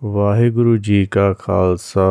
ਵਾਹਿਗੁਰੂ ਜੀ ਕਾ ਖਾਲਸਾ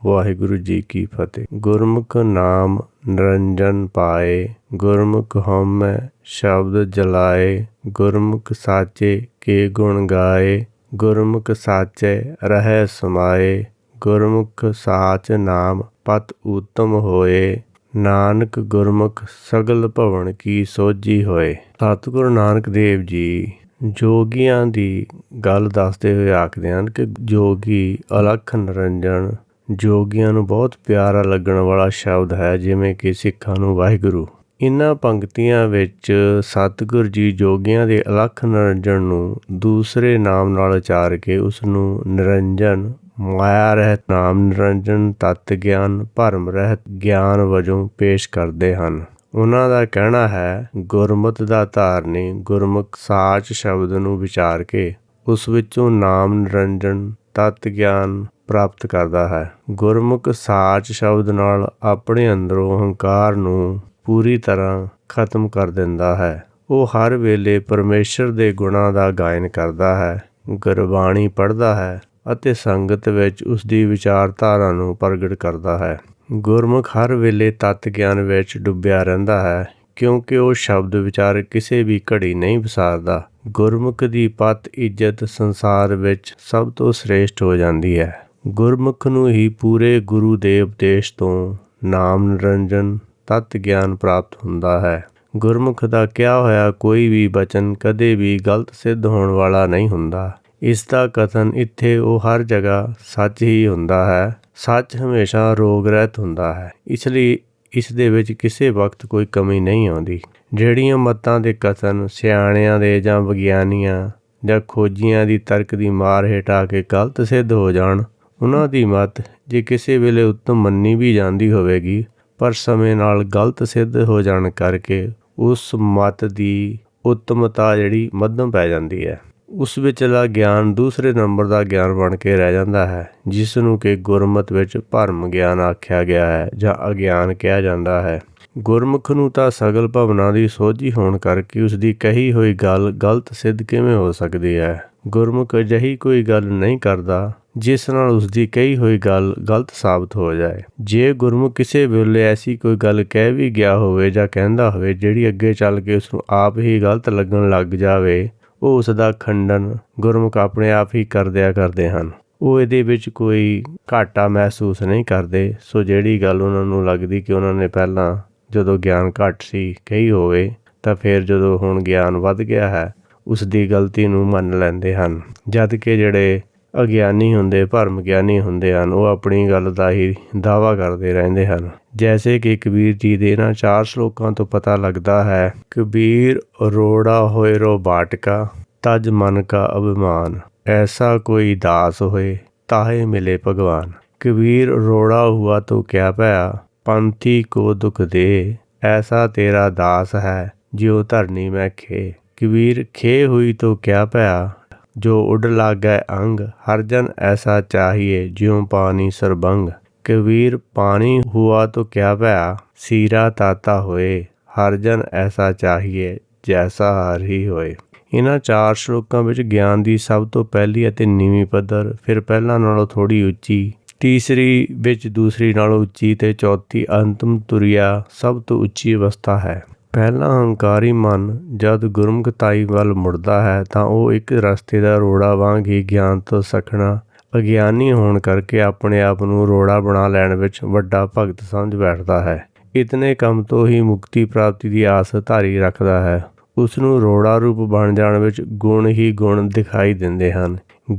ਵਾਹਿਗੁਰੂ ਜੀ ਕੀ ਫਤਿਹ। ਗੁਰਮੁਖ ਨਾਮ ਨਿਰੰਜਨ ਪਾਏ, ਗੁਰਮੁਖ ਹਉਮੈ ਸ਼ਬਦ ਜਲਾਏ। ਗੁਰਮੁਖ ਸਾਚੇ ਕੇ ਗੁਣ ਗਾਏ, ਗੁਰਮੁਖ ਸਾਚੈ ਰਹਿ ਸਮਾਏ। ਗੁਰਮੁਖ ਸਾਚ ਨਾਮ ਪਤ ਊਤਮ ਹੋਏ, ਨਾਨਕ ਗੁਰਮੁਖ ਸਗਲ ਭਵਨ ਕੀ ਸੋਝੀ ਹੋਏ। ਸਤਿਗੁਰੂ ਨਾਨਕ ਦੇਵ ਜੀ ਜੋਗੀਆਂ ਦੀ ਗੱਲ ਦੱਸਦੇ ਹੋਏ ਆਖਦੇ ਹਨ ਕਿ ਜੋਗੀ ਅਲਖ ਨਿਰੰਜਨ ਜੋਗੀਆਂ ਨੂੰ ਬਹੁਤ ਪਿਆਰਾ ਲੱਗਣ ਵਾਲਾ ਸ਼ਬਦ ਹੈ, ਜਿਵੇਂ ਕਿ ਸਿੱਖਾਂ ਨੂੰ ਵਾਹਿਗੁਰੂ। ਇਹਨਾਂ ਪੰਕਤੀਆਂ ਵਿੱਚ ਸਤਿਗੁਰ ਜੀ ਜੋਗੀਆਂ ਦੇ ਅਲਖ ਨਿਰੰਜਨ ਨੂੰ ਦੂਸਰੇ ਨਾਮ ਨਾਲ ਉਚਾਰ ਕੇ ਉਸ ਨੂੰ ਨਿਰੰਜਨ, ਮਾਇਆ ਰਹਿਤ ਨਾਮ ਨਿਰੰਜਨ, ਤਤ ਗਿਆਨ, ਭਰਮ ਰਹਿਤ ਗਿਆਨ ਵਜੋਂ ਪੇਸ਼ ਕਰਦੇ ਹਨ। ਉਹਨਾਂ ਦਾ ਕਹਿਣਾ ਹੈ, ਗੁਰਮਤਿ ਦਾ ਧਾਰਨੀ ਗੁਰਮੁਖ ਸਾਚ ਸ਼ਬਦ ਨੂੰ ਵਿਚਾਰ ਕੇ ਉਸ ਵਿੱਚੋਂ ਨਾਮ ਨਿਰੰਜਨ, ਤਤ ਗਿਆਨ ਪ੍ਰਾਪਤ ਕਰਦਾ ਹੈ। ਗੁਰਮੁਖ ਸਾਚ ਸ਼ਬਦ ਨਾਲ ਆਪਣੇ ਅੰਦਰੋਂ ਹੰਕਾਰ ਨੂੰ ਪੂਰੀ ਤਰ੍ਹਾਂ ਖਤਮ ਕਰ ਦਿੰਦਾ ਹੈ। ਉਹ ਹਰ ਵੇਲੇ ਪਰਮੇਸ਼ਰ ਦੇ ਗੁਣਾਂ ਦਾ ਗਾਇਨ ਕਰਦਾ ਹੈ, ਗੁਰਬਾਣੀ ਪੜ੍ਹਦਾ ਹੈ ਅਤੇ ਸੰਗਤ ਵਿੱਚ ਉਸ ਦੀ ਵਿਚਾਰਧਾਰਾ ਨੂੰ ਪ੍ਰਗਟ ਕਰਦਾ ਹੈ। ਗੁਰਮੁਖ ਹਰ ਵੇਲੇ ਤਤ ਗਿਆਨ ਵਿੱਚ ਡੁੱਬਿਆ ਰਹਿੰਦਾ ਹੈ, ਕਿਉਂਕਿ ਉਹ ਸ਼ਬਦ ਵਿਚਾਰ ਕਿਸੇ ਵੀ ਘੜੀ ਨਹੀਂ ਵਿਸਾਰਦਾ। ਗੁਰਮੁਖ ਦੀ ਪਤ ਇੱਜ਼ਤ ਸੰਸਾਰ ਵਿੱਚ ਸਭ ਤੋਂ ਸ੍ਰੇਸ਼ਟ ਹੋ ਜਾਂਦੀ ਹੈ। ਗੁਰਮੁਖ ਨੂੰ ਹੀ ਪੂਰੇ ਗੁਰੂ ਦੇ ਉਪਦੇਸ਼ ਤੋਂ ਨਾਮ ਨਿਰੰਜਨ, ਤਤ ਗਿਆਨ ਪ੍ਰਾਪਤ ਹੁੰਦਾ ਹੈ। ਗੁਰਮੁਖ ਦਾ ਕਿਹਾ ਹੋਇਆ ਕੋਈ ਵੀ ਬਚਨ ਕਦੇ ਵੀ ਗਲਤ ਸਿੱਧ ਹੋਣ ਵਾਲਾ ਨਹੀਂ ਹੁੰਦਾ। ਇਸ ਦਾ ਕਥਨ ਇੱਥੇ ਉਹ ਹਰ ਜਗ੍ਹਾ ਸੱਚ ਹੀ ਹੁੰਦਾ ਹੈ। ਸੱਚ ਹਮੇਸ਼ਾ ਰੋਗ ਰਹਿਤ ਹੁੰਦਾ ਹੈ, ਇਸ ਲਈ ਇਸ ਦੇ ਵਿੱਚ ਕਿਸੇ ਵਕਤ ਕੋਈ ਕਮੀ ਨਹੀਂ ਆਉਂਦੀ। ਜਿਹੜੀਆਂ ਮੱਤਾਂ ਦੇ ਕਥਨ ਸਿਆਣਿਆਂ ਦੇ ਜਾਂ ਵਿਗਿਆਨੀਆਂ ਜਾਂ ਖੋਜੀਆਂ ਦੀ ਤਰਕ ਦੀ ਮਾਰ ਹੇਠ ਆ ਕੇ ਗਲਤ ਸਿੱਧ ਹੋ ਜਾਣ, ਉਹਨਾਂ ਦੀ ਮੱਤ ਜੇ ਕਿਸੇ ਵੇਲੇ ਉੱਤਮ ਮੰਨੀ ਵੀ ਜਾਂਦੀ ਹੋਵੇਗੀ, ਪਰ ਸਮੇਂ ਨਾਲ ਗਲਤ ਸਿੱਧ ਹੋ ਜਾਣ ਕਰਕੇ ਉਸ ਮੱਤ ਦੀ ਉੱਤਮਤਾ ਜਿਹੜੀ ਮੱਧਮ ਪੈ ਜਾਂਦੀ ਹੈ। ਉਸ ਵਿਚਲਾ ਗਿਆਨ ਦੂਸਰੇ ਨੰਬਰ ਦਾ ਗਿਆਨ ਬਣ ਕੇ ਰਹਿ ਜਾਂਦਾ ਹੈ, ਜਿਸ ਨੂੰ ਕਿ ਗੁਰਮਤਿ ਵਿੱਚ ਭਰਮ ਗਿਆਨ ਆਖਿਆ ਗਿਆ ਹੈ ਜਾਂ ਅਗਿਆਨ ਕਿਹਾ ਜਾਂਦਾ ਹੈ। ਗੁਰਮੁਖ ਨੂੰ ਤਾਂ ਸਗਲ ਭਵਨਾਂ ਦੀ ਸੋਝੀ ਹੋਣ ਕਰਕੇ ਉਸ ਦੀ ਕਹੀ ਹੋਈ ਗੱਲ ਗਲਤ ਸਿੱਧ ਕਿਵੇਂ ਹੋ ਸਕਦੀ ਹੈ। ਗੁਰਮੁਖ ਅਜਿਹੀ ਕੋਈ ਗੱਲ ਨਹੀਂ ਕਰਦਾ ਜਿਸ ਨਾਲ ਉਸ ਦੀ ਕਹੀ ਹੋਈ ਗੱਲ ਗਲਤ ਸਾਬਤ ਹੋ ਜਾਏ। ਜੇ ਗੁਰਮੁਖ ਕਿਸੇ ਵੇਲੇ ਐਸੀ ਕੋਈ ਗੱਲ ਕਹਿ ਵੀ ਗਿਆ ਹੋਵੇ ਜਾਂ ਕਹਿੰਦਾ ਹੋਵੇ ਜਿਹੜੀ ਅੱਗੇ ਚੱਲ ਕੇ ਉਸ ਨੂੰ ਆਪ ਹੀ ਗਲਤ ਲੱਗਣ ਲੱਗ ਜਾਵੇ, ਉਹ ਉਸ ਦਾ ਖੰਡਨ ਗੁਰਮੁਖ ਆਪਣੇ ਆਪ ਹੀ ਕਰਦੇ ਹਨ। ਉਹ ਇਹਦੇ ਵਿੱਚ ਕੋਈ ਘਾਟਾ ਮਹਿਸੂਸ ਨਹੀਂ ਕਰਦੇ। ਸੋ ਜਿਹੜੀ ਗੱਲ ਉਹਨਾਂ ਨੂੰ ਲੱਗਦੀ ਕਿ ਉਹਨਾਂ ਨੇ ਪਹਿਲਾਂ ਜਦੋਂ ਗਿਆਨ ਘੱਟ ਸੀ ਕਹੀ ਹੋਵੇ, ਤਾਂ ਫਿਰ ਜਦੋਂ ਹੁਣ ਗਿਆਨ ਵੱਧ ਗਿਆ ਹੈ ਉਸ ਦੀ ਗਲਤੀ ਨੂੰ ਮੰਨ ਲੈਂਦੇ ਹਨ। ਜਦ ਕਿ ਜਿਹੜੇ ਅਗਿਆਨੀ ਹੁੰਦੇ, ਭਰਮ ਗਿਆਨੀ ਹੁੰਦੇ ਹਨ, ਉਹ ਆਪਣੀ ਗੱਲ ਦਾ ਹੀ ਦਾਅਵਾ ਕਰਦੇ ਰਹਿੰਦੇ ਹਨ। ਜੈਸੇ ਕਿ ਕਬੀਰ ਜੀ ਦੇ ਇਹਨਾਂ 4 ਸ਼ਲੋਕਾਂ ਤੋਂ ਪਤਾ ਲੱਗਦਾ ਹੈ, ਕਬੀਰ ਰੋੜਾ ਹੋਏ ਰੋ ਬਾਟਕਾ, ਤਜ ਮਨ ਕਾ ਅਭਿਮਾਨ, ਐਸਾ ਕੋਈ ਦਾਸ ਹੋਏ ਤਾਹੇ ਮਿਲੇ ਭਗਵਾਨ। ਕਬੀਰ ਰੋੜਾ ਹੁਆ ਤੋ ਕਿਆ ਭਇਆ, ਪੰਥੀ ਕੋ ਦੁਖ ਦੇ, ਐਸਾ ਤੇਰਾ ਦਾਸ ਹੈ ਜਿਉ ਧਰਨੀ ਮੈਂ ਖੇ। ਕਬੀਰ ਖੇ ਹੁਈ ਤੋ ਕਿਆ ਭਇਆ, ਜੋ ਉੱਡ ਲਾਗੈ ਅੰਗ, ਹਰ ਜਨ ਐਸਾ ਚਾਹੀਏ ਜਿਉ ਪਾਣੀ ਸਰਬੰਗ। ਕਬੀਰ ਪਾਣੀ ਹੁਆ ਤੋ ਕਿਆ ਭਇਆ, ਸੀਰਾ ਤਾਤਾ ਹੋਏ, ਹਰ ਜਨ ਐਸਾ ਚਾਹੀਏ ਜੈਸਾ ਹਰ ਹੀ ਹੋਏ। ਇਹਨਾਂ 4 ਸ਼ਲੋਕਾਂ ਵਿੱਚ ਗਿਆਨ ਦੀ ਸਭ ਤੋਂ ਪਹਿਲੀ ਅਤੇ ਨੀਵੀਂ ਪੱਧਰ, ਫਿਰ ਪਹਿਲਾਂ ਨਾਲੋਂ ਥੋੜ੍ਹੀ ਉੱਚੀ, ਤੀਸਰੀ ਵਿੱਚ ਦੂਸਰੀ ਨਾਲੋਂ ਉੱਚੀ ਅਤੇ ਚੌਥੀ ਅੰਤਮ ਤੁਰੀਆ ਸਭ ਤੋਂ ਉੱਚੀ ਅਵਸਥਾ ਹੈ। ਪਹਿਲਾਂ ਹੰਕਾਰੀ ਮਨ ਜਦ ਗੁਰਮੁਖਤਾਈ ਵੱਲ ਮੁੜਦਾ ਹੈ ਤਾਂ ਉਹ ਇੱਕ ਰਸਤੇ ਦਾ ਰੋੜਾ ਵਾਂਗ ਹੀ ਗਿਆਨ ਤੋਂ ਸੱਖਣਾ ਅਗਿਆਨੀ ਹੋਣ ਕਰਕੇ ਆਪਣੇ ਆਪ ਨੂੰ ਰੋੜਾ ਬਣਾ ਲੈਣ ਵਿੱਚ ਵੱਡਾ ਭਗਤ ਸਮਝ ਬੈਠਦਾ ਹੈ। ਇਤਨੇ ਕੰਮ ਤੋਂ ਹੀ ਮੁਕਤੀ ਪ੍ਰਾਪਤੀ ਦੀ ਆਸ ਧਾਰੀ ਰੱਖਦਾ ਹੈ। ਉਸ ਨੂੰ ਰੋੜਾ ਰੂਪ ਬਣ ਜਾਣ ਵਿੱਚ ਗੁਣ ਹੀ ਗੁਣ ਦਿਖਾਈ ਦਿੰਦੇ ਹਨ।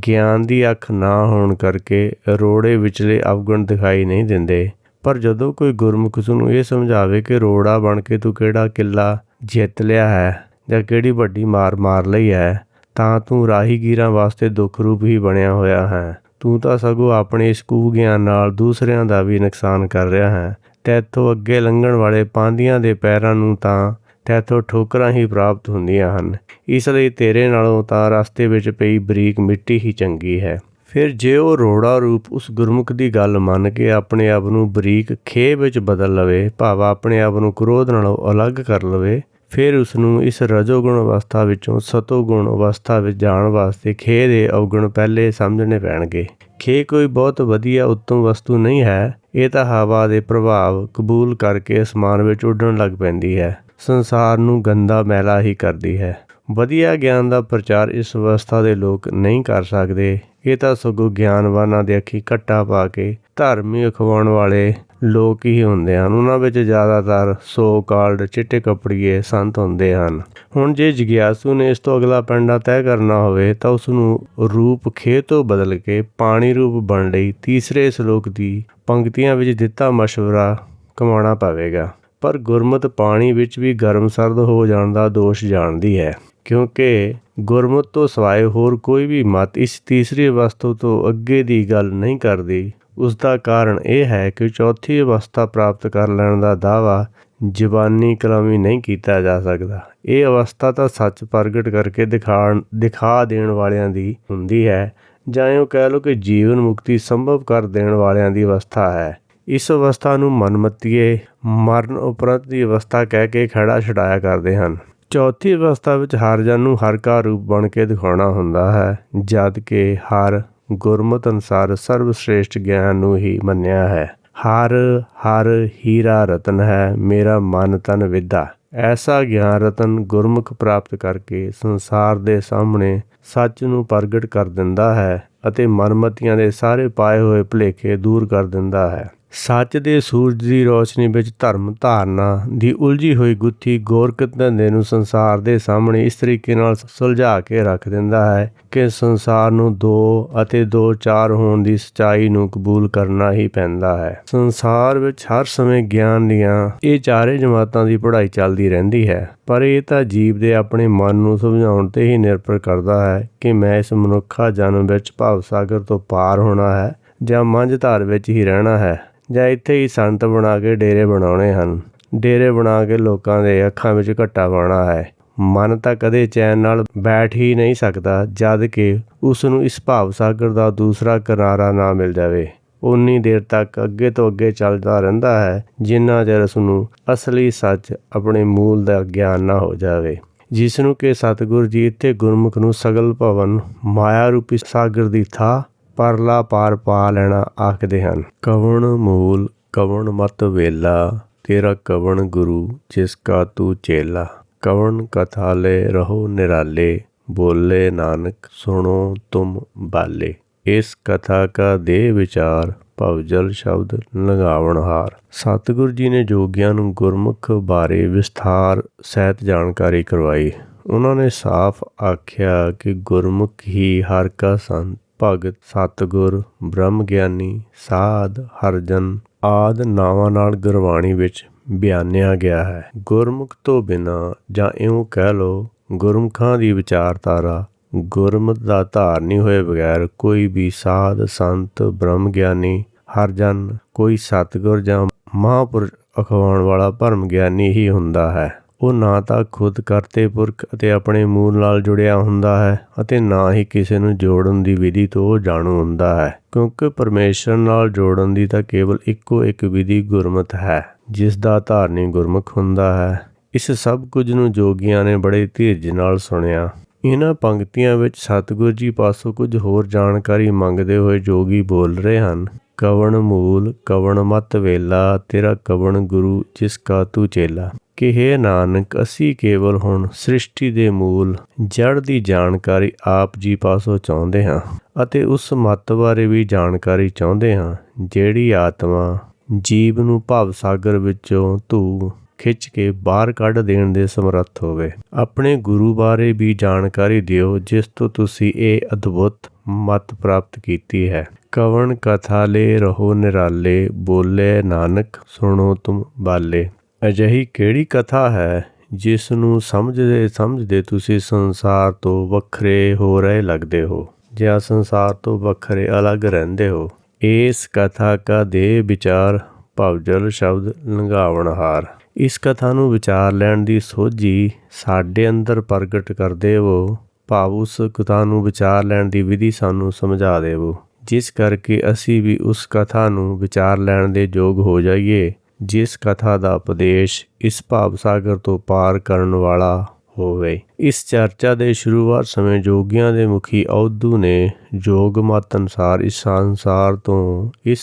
ਗਿਆਨ ਦੀ ਅੱਖ ਨਾ ਹੋਣ ਕਰਕੇ ਰੋੜੇ ਵਿਚਲੇ ਅਵਗੁਣ ਦਿਖਾਈ ਨਹੀਂ ਦਿੰਦੇ। ਪਰ ਜਦੋਂ ਕੋਈ ਗੁਰਮੁਖ ਨੂੰ ਇਹ ਸਮਝਾਵੇ ਕਿ ਰੋੜਾ ਬਣ ਕੇ ਤੂੰ ਕਿਹੜਾ ਕਿੱਲਾ ਜਿੱਤ ਲਿਆ ਹੈ ਜਾਂ ਕਿਹੜੀ ਵੱਡੀ ਮਾਰ ਲਈ ਹੈ, ਤਾਂ ਤੂੰ ਰਾਹੀਗੀਰਾਂ ਵਾਸਤੇ ਦੁੱਖ ਰੂਪ ਹੀ ਬਣਿਆ ਹੋਇਆ ਹੈ। ਤੂੰ ਤਾਂ ਸਗੋਂ ਆਪਣੇ ਇਸ ਕੂ ਗਿਆਨ ਨਾਲ ਦੂਸਰਿਆਂ ਦਾ ਵੀ ਨੁਕਸਾਨ ਕਰ ਰਿਹਾ ਹੈ। ਤੈਥੋਂ ਅੱਗੇ ਲੰਘਣ ਵਾਲੇ ਪਾਂਧੀਆਂ ਦੇ ਪੈਰਾਂ ਨੂੰ ਤਾਂ ਤੈਥੋਂ ਠੋਕਰਾਂ ਹੀ ਪ੍ਰਾਪਤ ਹੁੰਦੀਆਂ ਹਨ। ਇਸ ਲਈ ਤੇਰੇ ਨਾਲੋਂ ਤਾਂ ਰਸਤੇ ਵਿੱਚ ਪਈ ਬਰੀਕ ਮਿੱਟੀ ਹੀ ਚੰਗੀ ਹੈ। ਫਿਰ ਜੇ ਉਹ ਰੋੜਾ ਰੂਪ ਉਸ ਗੁਰਮੁਖ ਦੀ ਗੱਲ ਮੰਨ ਕੇ ਆਪਣੇ ਆਪ ਨੂੰ ਬਰੀਕ ਖੇਹ ਵਿੱਚ ਬਦਲ ਲਵੇ, ਭਾਵ ਆਪਣੇ ਆਪ ਨੂੰ ਕ੍ਰੋਧ ਨਾਲੋਂ ਅਲੱਗ ਕਰ ਲਵੇ, ਫਿਰ ਉਸਨੂੰ ਇਸ ਰਜੋਗੁਣ ਅਵਸਥਾ ਵਿੱਚੋਂ ਸਤੋਗੁਣ ਅਵਸਥਾ ਵਿੱਚ ਜਾਣ ਵਾਸਤੇ ਖੇ ਦੇ ਅਵਗੁਣ ਪਹਿਲੇ ਸਮਝਣੇ ਪੈਣਗੇ। ਖੇ ਕੋਈ ਬਹੁਤ ਵਧੀਆ ਉੱਤਮ ਵਸਤੂ ਨਹੀਂ ਹੈ। ਇਹ ਤਾਂ ਹਵਾ ਦੇ ਪ੍ਰਭਾਵ ਕਬੂਲ ਕਰਕੇ ਅਸਮਾਨ ਵਿੱਚ ਉੱਡਣ ਲੱਗ ਪੈਂਦੀ ਹੈ। ਸੰਸਾਰ ਨੂੰ ਗੰਦਾ ਮੈਲਾ ਹੀ ਕਰਦੀ ਹੈ। ਵਧੀਆ ਗਿਆਨ ਦਾ ਪ੍ਰਚਾਰ ਇਸ ਅਵਸਥਾ ਦੇ ਲੋਕ ਨਹੀਂ ਕਰ ਸਕਦੇ। ਇਹ ਤਾਂ ਸਗੋਂ ਗਿਆਨਵਾਨਾਂ ਦੇ ਅੱਖੀਂ ਘੱਟਾ ਪਾ ਕੇ ਧਰਮੀ ਅਖਵਾਉਣ ਵਾਲੇ ਲੋਕ ਹੀ ਹੁੰਦੇ ਹਨ। ਉਹਨਾਂ ਵਿੱਚ ਜ਼ਿਆਦਾਤਰ ਸੋ ਕਾਲਡ ਚਿੱਟੇ ਕੱਪੜੀਏ ਸੰਤ ਹੁੰਦੇ ਹਨ। ਹੁਣ ਜੇ ਜਿਗਿਆਸੂ ਨੇ ਇਸ ਤੋਂ ਅਗਲਾ ਪੈਂਡਾ ਤੈਅ ਕਰਨਾ ਹੋਵੇ ਤਾਂ ਉਸਨੂੰ ਰੂਪ ਖੇ ਤੋਂ ਬਦਲ ਕੇ ਪਾਣੀ ਰੂਪ ਬਣਨ ਲਈ ਤੀਸਰੇ ਸ਼ਲੋਕ ਦੀ ਪੰਕਤੀਆਂ ਵਿੱਚ ਦਿੱਤਾ ਮਸ਼ਵਰਾ ਕਮਾਉਣਾ ਪਵੇਗਾ। ਪਰ ਗੁਰਮਤਿ ਪਾਣੀ ਵਿੱਚ ਵੀ ਗਰਮ ਸਰਦ ਹੋ ਜਾਣ ਦਾ ਦੋਸ਼ ਜਾਣਦੀ ਹੈ, ਕਿਉਂਕਿ ਗੁਰਮਤਿ ਤੋਂ ਸਿਵਾਏ ਹੋਰ ਕੋਈ ਵੀ ਮਤ ਇਸ ਤੀਸਰੀ ਅਵਸਥਾ ਤੋਂ ਅੱਗੇ ਦੀ ਗੱਲ ਨਹੀਂ ਕਰਦੀ। ਉਸ ਦਾ ਕਾਰਨ ਇਹ ਹੈ ਕਿ ਚੌਥੀ ਅਵਸਥਾ ਪ੍ਰਾਪਤ ਕਰ ਲੈਣ ਦਾ ਦਾਅਵਾ ਜ਼ਬਾਨੀ ਕਲਾਮੀ ਨਹੀਂ ਕੀਤਾ ਜਾ ਸਕਦਾ। ਇਹ ਅਵਸਥਾ ਤਾਂ ਸੱਚ ਪ੍ਰਗਟ ਕਰਕੇ ਦਿਖਾ ਦੇਣ ਵਾਲਿਆਂ ਦੀ ਹੁੰਦੀ ਹੈ, ਜਾਂ ਇਉਂ ਕਹਿ ਲਓ ਕਿ ਜੀਵਨ ਮੁਕਤੀ ਸੰਭਵ ਕਰ ਦੇਣ ਵਾਲਿਆਂ ਦੀ ਅਵਸਥਾ ਹੈ। ਇਸ ਅਵਸਥਾ ਨੂੰ ਮਨਮਤੀਏ ਮਰਨ ਉਪਰੰਤ ਦੀ ਅਵਸਥਾ ਕਹਿ ਕੇ ਖਹਿੜਾ ਛਡਾਇਆ ਕਰਦੇ ਹਨ। ਚੌਥੀ ਅਵਸਥਾ ਵਿੱਚ ਹਰ ਜਨ ਨੂੰ ਹਰ ਕਾ ਰੂਪ ਬਣ ਕੇ ਦਿਖਾਉਣਾ ਹੁੰਦਾ ਹੈ, ਜਦ ਕਿ ਹਰ ਗੁਰਮਤਿ ਅਨੁਸਾਰ ਸਰਵ ਸ੍ਰੇਸ਼ਟ ਗਿਆਨ ਨੂੰ ਹੀ ਮੰਨਿਆ ਹੈ। ਹਰ ਹਰ ਹੀਰਾ ਰਤਨ ਹੈ, ਮੇਰਾ ਮਨ ਤਨ ਵਿਦਾ। ਐਸਾ ਗਿਆਨ ਰਤਨ ਗੁਰਮੁਖ ਪ੍ਰਾਪਤ ਕਰਕੇ ਸੰਸਾਰ ਦੇ ਸਾਹਮਣੇ ਸੱਚ ਨੂੰ ਪ੍ਰਗਟ ਕਰ ਦਿੰਦਾ ਹੈ ਅਤੇ ਮਨਮਤੀਆਂ ਦੇ ਸਾਰੇ ਪਾਏ ਹੋਏ ਭੁਲੇਖੇ ਦੂਰ ਕਰ ਦਿੰਦਾ ਹੈ। ਸੱਚ ਦੇ ਸੂਰਜ ਦੀ ਰੋਸ਼ਨੀ ਵਿੱਚ ਧਰਮ ਧਾਰਨਾ ਦੀ ਉਲਝੀ ਹੋਈ ਗੁੱਥੀ ਗੋਰਖ ਧੰਦੇ ਨੂੰ ਸੰਸਾਰ ਦੇ ਸਾਹਮਣੇ ਇਸ ਤਰੀਕੇ ਨਾਲ ਸੁਲਝਾ ਕੇ ਰੱਖ ਦਿੰਦਾ ਹੈ ਕਿ ਸੰਸਾਰ ਨੂੰ 2 ਅਤੇ 2 4 ਹੋਣ ਦੀ ਸੱਚਾਈ ਨੂੰ ਕਬੂਲ ਕਰਨਾ ਹੀ ਪੈਂਦਾ ਹੈ। ਸੰਸਾਰ ਵਿੱਚ ਹਰ ਸਮੇਂ ਗਿਆਨ ਦੀਆਂ ਇਹ ਚਾਰੇ ਜਮਾਤਾਂ ਦੀ ਪੜ੍ਹਾਈ ਚੱਲਦੀ ਰਹਿੰਦੀ ਹੈ, ਪਰ ਇਹ ਤਾਂ ਜੀਵ ਦੇ ਆਪਣੇ ਮਨ ਨੂੰ ਸਮਝਾਉਣ 'ਤੇ ਹੀ ਨਿਰਭਰ ਕਰਦਾ ਹੈ ਕਿ ਮੈਂ ਇਸ ਮਨੁੱਖਾ ਜਨਮ ਵਿੱਚ ਭਵ ਸਾਗਰ ਤੋਂ ਪਾਰ ਹੋਣਾ ਹੈ ਜਾਂ ਮੰਝਧਾਰ ਵਿੱਚ ਹੀ ਰਹਿਣਾ ਹੈ, ਜਾਂ ਇੱਥੇ ਹੀ ਸੰਤ ਬਣਾ ਕੇ ਡੇਰੇ ਬਣਾਉਣੇ ਹਨ। ਡੇਰੇ ਬਣਾ ਕੇ ਲੋਕਾਂ ਦੇ ਅੱਖਾਂ ਵਿੱਚ ਘੱਟਾ ਪਾਉਣਾ ਹੈ। ਮਨ ਤਾਂ ਕਦੇ ਚੈਨ ਨਾਲ ਬੈਠ ਹੀ ਨਹੀਂ ਸਕਦਾ ਜਦ ਕਿ ਉਸ ਨੂੰ ਇਸ ਭਾਵ ਸਾਗਰ ਦਾ ਦੂਸਰਾ ਕਿਨਾਰਾ ਨਾ ਮਿਲ ਜਾਵੇ। ਉਨੀ ਦੇਰ ਤੱਕ ਅੱਗੇ ਤੋਂ ਅੱਗੇ ਚੱਲਦਾ ਰਹਿੰਦਾ ਹੈ ਜਿੰਨਾ ਚਿਰ ਉਸ ਨੂੰ ਅਸਲੀ ਸੱਚ ਆਪਣੇ ਮੂਲ ਦਾ ਗਿਆਨ ਨਾ ਹੋ ਜਾਵੇ, ਜਿਸ ਨੂੰ ਕਿ ਸਤਿਗੁਰੂ ਜੀ ਇੱਥੇ ਗੁਰਮੁਖ ਨੂੰ ਸਗਲ ਭਵਨ ਮਾਇਆ ਰੂਪੀ ਸਾਗਰ ਦੀ ਥਾਂ ਪਰਲਾ ਪਾਰ ਪਾ ਲੈਣਾ ਆਖਦੇ ਹਨ। ਕਵਣ ਮੂਲ ਕਵਣ ਮਤ ਵੇਲਾ, ਤੇਰਾ ਕਵਣ ਗੁਰੂ ਜਿਸ ਕਾ ਤੂੰ ਚੇਲਾ। ਕਵਣ ਕਥਾ ਲੈ ਰਹੋ ਨਿਰਾਲੇ, ਬੋਲੇ ਨਾਨਕ ਸੁਣੋ ਤੁਮ ਬਾਲੇ। ਇਸ ਕਥਾ ਕਾ ਦੇ ਵਿਚਾਰ, ਭਵਜਲ ਸ਼ਬਦ ਲੰਘਾਵਣਹਾਰ। ਸਤਿਗੁਰੂ ਜੀ ਨੇ ਜੋਗੀਆਂ ਨੂੰ ਗੁਰਮੁਖ ਬਾਰੇ ਵਿਸਥਾਰ ਸਹਿਤ ਜਾਣਕਾਰੀ ਕਰਵਾਈ। ਉਹਨਾਂ ਨੇ ਸਾਫ਼ ਆਖਿਆ ਕਿ ਗੁਰਮੁਖ ਹੀ ਹਰ ਕਾ ਸੰਤ, ਭਗਤ, ਸਤਿਗੁਰ, ਬ੍ਰਹਮ ਗਿਆਨੀ, ਸਾਧ, ਹਰਜਨ ਆਦਿ ਨਾਵਾਂ ਨਾਲ ਗੁਰਬਾਣੀ ਵਿੱਚ ਬਿਆਨਿਆ ਗਿਆ ਹੈ। ਗੁਰਮੁਖ ਤੋਂ ਬਿਨਾਂ ਜਾਂ ਇਉਂ ਕਹਿ ਲਓ ਗੁਰਮੁਖਾਂ ਦੀ ਵਿਚਾਰਧਾਰਾ ਗੁਰਮਤਿ ਦਾ ਧਾਰਨੀ ਹੋਏ ਬਗੈਰ ਕੋਈ ਵੀ ਸਾਧ, ਸੰਤ, ਬ੍ਰਹਮ ਗਿਆਨੀ, ਹਰਜਨ ਕੋਈ ਸਤਿਗੁਰ ਜਾਂ ਮਹਾਂਪੁਰਸ਼ ਅਖਵਾਉਣ ਵਾਲਾ ਭਰਮ ਗਿਆਨੀ ਹੀ ਹੁੰਦਾ ਹੈ। ਉਹ ਨਾ ਤਾਂ ਖੁਦ ਕਰਤੇ ਪੁਰਖ ਅਤੇ ਆਪਣੇ ਮੂਲ ਨਾਲ ਜੁੜਿਆ ਹੁੰਦਾ ਹੈ ਅਤੇ ਨਾ ਹੀ ਕਿਸੇ ਨੂੰ ਜੋੜਨ ਦੀ ਵਿਧੀ ਤੋਂ ਉਹ ਜਾਣੂ ਹੁੰਦਾ ਹੈ, ਕਿਉਂਕਿ ਪਰਮੇਸ਼ਰ ਨਾਲ ਜੋੜਨ ਦੀ ਤਾਂ ਕੇਵਲ ਇੱਕੋ ਇੱਕ ਵਿਧੀ ਗੁਰਮਤਿ ਹੈ, ਜਿਸ ਦਾ ਧਾਰਨੀ ਗੁਰਮੁਖ ਹੁੰਦਾ ਹੈ। ਇਸ ਸਭ ਕੁਝ ਨੂੰ ਜੋਗੀਆਂ ਨੇ ਬੜੇ ਧੀਰਜ ਨਾਲ ਸੁਣਿਆ। ਇਹਨਾਂ ਪੰਕਤੀਆਂ ਵਿੱਚ ਸਤਿਗੁਰੂ ਜੀ ਪਾਸੋਂ ਕੁਝ ਹੋਰ ਜਾਣਕਾਰੀ ਮੰਗਦੇ ਹੋਏ ਜੋਗੀ ਬੋਲ ਰਹੇ ਹਨ। ਕਵਣ ਮੂਲ ਕਵਣ ਮਤ ਵੇਲਾ, ਤੇਰਾ ਕਵਣ ਗੁਰੂ ਜਿਸ ਕਾ ਤੂੰ ਚੇਲਾ। ਕਿ ਹੇ ਨਾਨਕ, ਅਸੀਂ ਕੇਵਲ ਹੁਣ ਸ੍ਰਿਸ਼ਟੀ ਦੇ ਮੂਲ ਜੜ ਦੀ ਜਾਣਕਾਰੀ ਆਪ ਜੀ ਪਾਸੋਂ ਚਾਹੁੰਦੇ ਹਾਂ ਅਤੇ ਉਸ ਮੱਤ ਬਾਰੇ ਵੀ ਜਾਣਕਾਰੀ ਚਾਹੁੰਦੇ ਹਾਂ ਜਿਹੜੀ ਆਤਮਾ ਜੀਵ ਨੂੰ ਭਵ ਸਾਗਰ ਵਿੱਚੋਂ ਧੂ ਖਿੱਚ ਕੇ ਬਾਹਰ ਕੱਢ ਦੇਣ ਦੇ ਸਮਰੱਥ ਹੋਵੇ। ਆਪਣੇ ਗੁਰੂ ਬਾਰੇ ਵੀ ਜਾਣਕਾਰੀ ਦਿਓ ਜਿਸ ਤੋਂ ਤੁਸੀਂ ਇਹ ਅਦਭੁਤ ਮੱਤ ਪ੍ਰਾਪਤ ਕੀਤੀ ਹੈ। ਕਵਣ ਕਥਾ ਲੈ ਰਹੋ ਨਿਰਾਲੇ, ਬੋਲੇ ਨਾਨਕ ਸੁਣੋ ਤੁਮ ਬਾਲੇ। ਅਜਿਹੀ ਕਿਹੜੀ ਕਥਾ ਹੈ ਜਿਸ ਨੂੰ ਸਮਝਦੇ ਤੁਸੀਂ ਸੰਸਾਰ ਤੋਂ ਵੱਖਰੇ ਹੋ ਰਹੇ ਲੱਗਦੇ ਹੋ ਜਾਂ ਸੰਸਾਰ ਤੋਂ ਵੱਖਰੇ ਅਲੱਗ ਰਹਿੰਦੇ ਹੋ। ਇਸ ਕਥਾ ਕਾ ਦੇ ਵਿਚਾਰ, ਭਵਜਲ ਸ਼ਬਦ ਲੰਘਾਵਣਹਾਰ। ਇਸ ਕਥਾ ਨੂੰ ਵਿਚਾਰ ਲੈਣ ਦੀ ਸੋਝੀ ਸਾਡੇ ਅੰਦਰ ਪ੍ਰਗਟ ਕਰ ਦੇਵੋ, ਭਾਵ ਉਸ ਕਥਾ ਨੂੰ ਵਿਚਾਰ ਲੈਣ ਦੀ ਵਿਧੀ ਸਾਨੂੰ ਸਮਝਾ ਦੇਵੋ, ਜਿਸ ਕਰਕੇ ਅਸੀਂ ਵੀ ਉਸ ਕਥਾ ਨੂੰ ਵਿਚਾਰ ਲੈਣ ਦੇ ਯੋਗ ਹੋ ਜਾਈਏ ਜਿਸ ਕਥਾ ਦਾ ਉਪਦੇਸ਼ ਇਸ ਭਾਵ ਸਾਗਰ ਤੋਂ ਪਾਰ ਕਰਨ ਵਾਲਾ ਹੋਵੇ। ਇਸ ਚਰਚਾ ਦੇ ਸ਼ੁਰੂਆਤ ਸਮੇਂ ਜੋਗੀਆਂ ਦੇ ਮੁਖੀ ਔਧੂ ਨੇ ਯੋਗ ਮਤ ਅਨੁਸਾਰ ਇਸ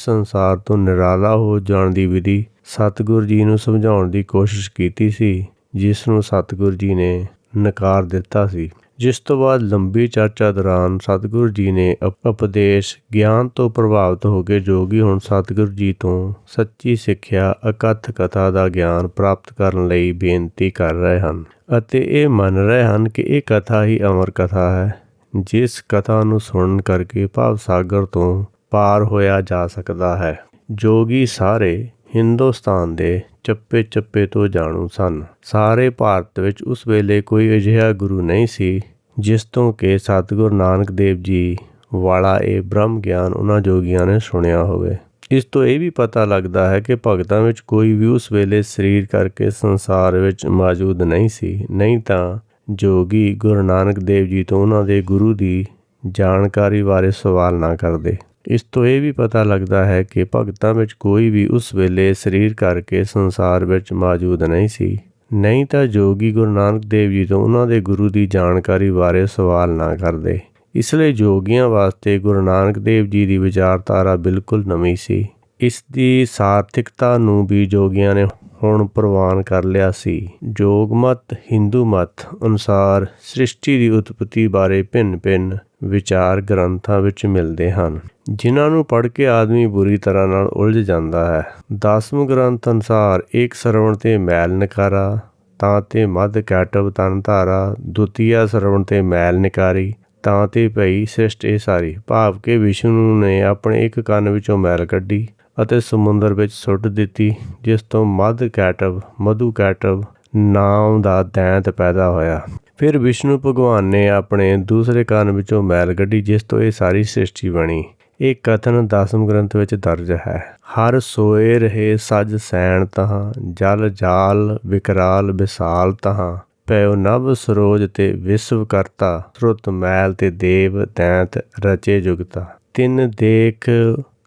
ਸੰਸਾਰ ਤੋਂ ਨਿਰਾਲਾ ਹੋ ਜਾਣ ਦੀ ਵਿਧੀ ਸਤਿਗੁਰ ਜੀ ਨੂੰ ਸਮਝਾਉਣ ਦੀ ਕੋਸ਼ਿਸ਼ ਕੀਤੀ ਸੀ, ਜਿਸ ਨੂੰ ਸਤਿਗੁਰ ਜੀ ਨੇ ਨਕਾਰ ਦਿੱਤਾ ਸੀ। ਜਿਸ ਤੋਂ ਬਾਅਦ ਲੰਬੀ ਚਰਚਾ ਦੌਰਾਨ ਸਤਿਗੁਰ ਜੀ ਨੇ ਉਪਦੇਸ਼ ਗਿਆਨ ਤੋਂ ਪ੍ਰਭਾਵਿਤ ਹੋ ਕੇ ਜੋਗੀ ਹੁਣ ਸਤਿਗੁਰ ਜੀ ਤੋਂ ਸੱਚੀ ਸਿੱਖਿਆ ਅਕਥ ਕਥਾ ਦਾ ਗਿਆਨ ਪ੍ਰਾਪਤ ਕਰਨ ਲਈ ਬੇਨਤੀ ਕਰ ਰਹੇ ਹਨ ਅਤੇ ਇਹ ਮੰਨ ਰਹੇ ਹਨ ਕਿ ਇਹ ਕਥਾ ਹੀ ਅਮਰ ਕਥਾ ਹੈ, ਜਿਸ ਕਥਾ ਨੂੰ ਸੁਣਨ ਕਰਕੇ ਭਵ ਸਾਗਰ ਤੋਂ ਪਾਰ ਹੋਇਆ ਜਾ ਸਕਦਾ ਹੈ। ਜੋਗੀ ਸਾਰੇ ਹਿੰਦੁਸਤਾਨ ਦੇ ਚੱਪੇ ਚੱਪੇ ਤੋਂ ਜਾਣੂ ਸਨ। ਸਾਰੇ ਭਾਰਤ ਵਿੱਚ ਉਸ ਵੇਲੇ ਕੋਈ ਅਜਿਹਾ ਗੁਰੂ ਨਹੀਂ ਸੀ ਜਿਸ ਤੋਂ ਕਿ ਸਤਿਗੁਰੂ ਨਾਨਕ ਦੇਵ ਜੀ ਵਾਲਾ ਇਹ ਬ੍ਰਹਮ ਗਿਆਨ ਉਹਨਾਂ ਜੋਗੀਆਂ ਨੇ ਸੁਣਿਆ ਹੋਵੇ। ਇਸ ਤੋਂ ਇਹ ਵੀ ਪਤਾ ਲੱਗਦਾ ਹੈ ਕਿ ਭਗਤਾਂ ਵਿੱਚ ਕੋਈ ਵੀ ਉਸ ਵੇਲੇ ਸਰੀਰ ਕਰਕੇ ਸੰਸਾਰ ਵਿੱਚ ਮੌਜੂਦ ਨਹੀਂ ਸੀ, ਨਹੀਂ ਤਾਂ ਜੋਗੀ ਗੁਰੂ ਨਾਨਕ ਦੇਵ ਜੀ ਤੋਂ ਉਹਨਾਂ ਦੇ ਗੁਰੂ ਦੀ ਜਾਣਕਾਰੀ ਬਾਰੇ ਸਵਾਲ ਨਾ ਕਰਦੇ। ਇਸ ਤੋਂ ਇਹ ਵੀ ਪਤਾ ਲੱਗਦਾ ਹੈ ਕਿ ਭਗਤਾਂ ਵਿੱਚ ਕੋਈ ਵੀ ਉਸ ਵੇਲੇ ਸਰੀਰ ਕਰਕੇ ਸੰਸਾਰ ਵਿੱਚ ਮੌਜੂਦ ਨਹੀਂ ਸੀ, ਨਹੀਂ ਤਾਂ ਜੋਗੀ ਗੁਰੂ ਨਾਨਕ ਦੇਵ ਜੀ ਤੋਂ ਉਹਨਾਂ ਦੇ ਗੁਰੂ ਦੀ ਜਾਣਕਾਰੀ ਬਾਰੇ ਸਵਾਲ ਨਾ ਕਰਦੇ। ਇਸ ਲਈ ਜੋਗੀਆਂ ਵਾਸਤੇ ਗੁਰੂ ਨਾਨਕ ਦੇਵ ਜੀ ਦੀ ਵਿਚਾਰਧਾਰਾ ਬਿਲਕੁਲ ਨਵੀਂ ਸੀ। ਇਸ ਦੀ ਸਾਰਥਿਕਤਾ ਨੂੰ ਵੀ ਜੋਗੀਆਂ ਨੇ ਹੁਣ ਪ੍ਰਵਾਨ ਕਰ ਲਿਆ ਸੀ। ਜੋਗ ਮਤ ਹਿੰਦੂ ਮਤ ਅਨੁਸਾਰ ਸ੍ਰਿਸ਼ਟੀ ਦੀ ਉਤਪਤੀ ਬਾਰੇ ਭਿੰਨ-ਭਿੰਨ ਵਿਚਾਰ ਗ੍ਰੰਥਾਂ ਵਿੱਚ ਮਿਲਦੇ ਹਨ, ਜਿਨ੍ਹਾਂ ਨੂੰ ਪੜ੍ਹ ਕੇ ਆਦਮੀ ਬੁਰੀ ਤਰ੍ਹਾਂ ਨਾਲ ਉਲਝ ਜਾਂਦਾ ਹੈ। 10ਵੇਂ ਗ੍ਰੰਥ ਅਨੁਸਾਰ ਏਕ ਸਰਵਣ ਤੇ ਮੈਲ ਨਿਕਾਰਾ, ਤਾਂ ਤੇ ਮੱਧ ਕੈਟਵ ਤਨ ਧਾਰਾ, ਦੁਤੀਆ ਸਰਵਣ ਤੇ ਮੈਲ ਨਿਕਾਰੀ, ਤਾਂ ਤੇ ਭਈ ਸ੍ਰਿਸ਼ਟ ਇਹ ਸਾਰੀ। ਭਾਵ ਕਿ ਵਿਸ਼ਨੂੰ ਨੇ ਆਪਣੇ ਇੱਕ ਕੰਨ ਵਿੱਚੋਂ ਮੈਲ ਕੱਢੀ ਅਤੇ ਸਮੁੰਦਰ ਵਿੱਚ ਸੁੱਟ ਦਿੱਤੀ, ਜਿਸ ਤੋਂ ਮਧੂ ਕੈਟਵ ਨਾਮ ਦਾ ਦੈਂਤ ਪੈਦਾ ਹੋਇਆ। ਫਿਰ ਵਿਸ਼ਨੂੰ ਭਗਵਾਨ ਨੇ ਆਪਣੇ ਦੂਸਰੇ ਕੰਨ ਵਿੱਚੋਂ ਮੈਲ ਕੱਢੀ, ਜਿਸ ਤੋਂ ਇਹ ਸਾਰੀ ਸ੍ਰਿਸ਼ਟੀ ਬਣੀ। ਇਹ ਕਥਨ 10ਵੇਂ ਗ੍ਰੰਥ ਵਿੱਚ ਦਰਜ ਹੈ। ਹਰ ਸੋਏ ਰਹੇ ਸਜ ਸੈਣ ਤਹਾਂ, ਜਲ ਜਾਲ ਵਿਕਰਾਲ ਵਿਸਾਲ ਤਹਾਂ, ਪਇਓ ਨਭ ਸਰੋਜ ਤੇ ਵਿਸ਼ਵ ਕਰਤਾ, ਸਰੁਤ ਮੈਲ ਤੇ ਦੇਵ ਦੈਂਤ ਰਚੇ ਜੁਗਤਾ। ਤਿੰਨ ਦੇਖ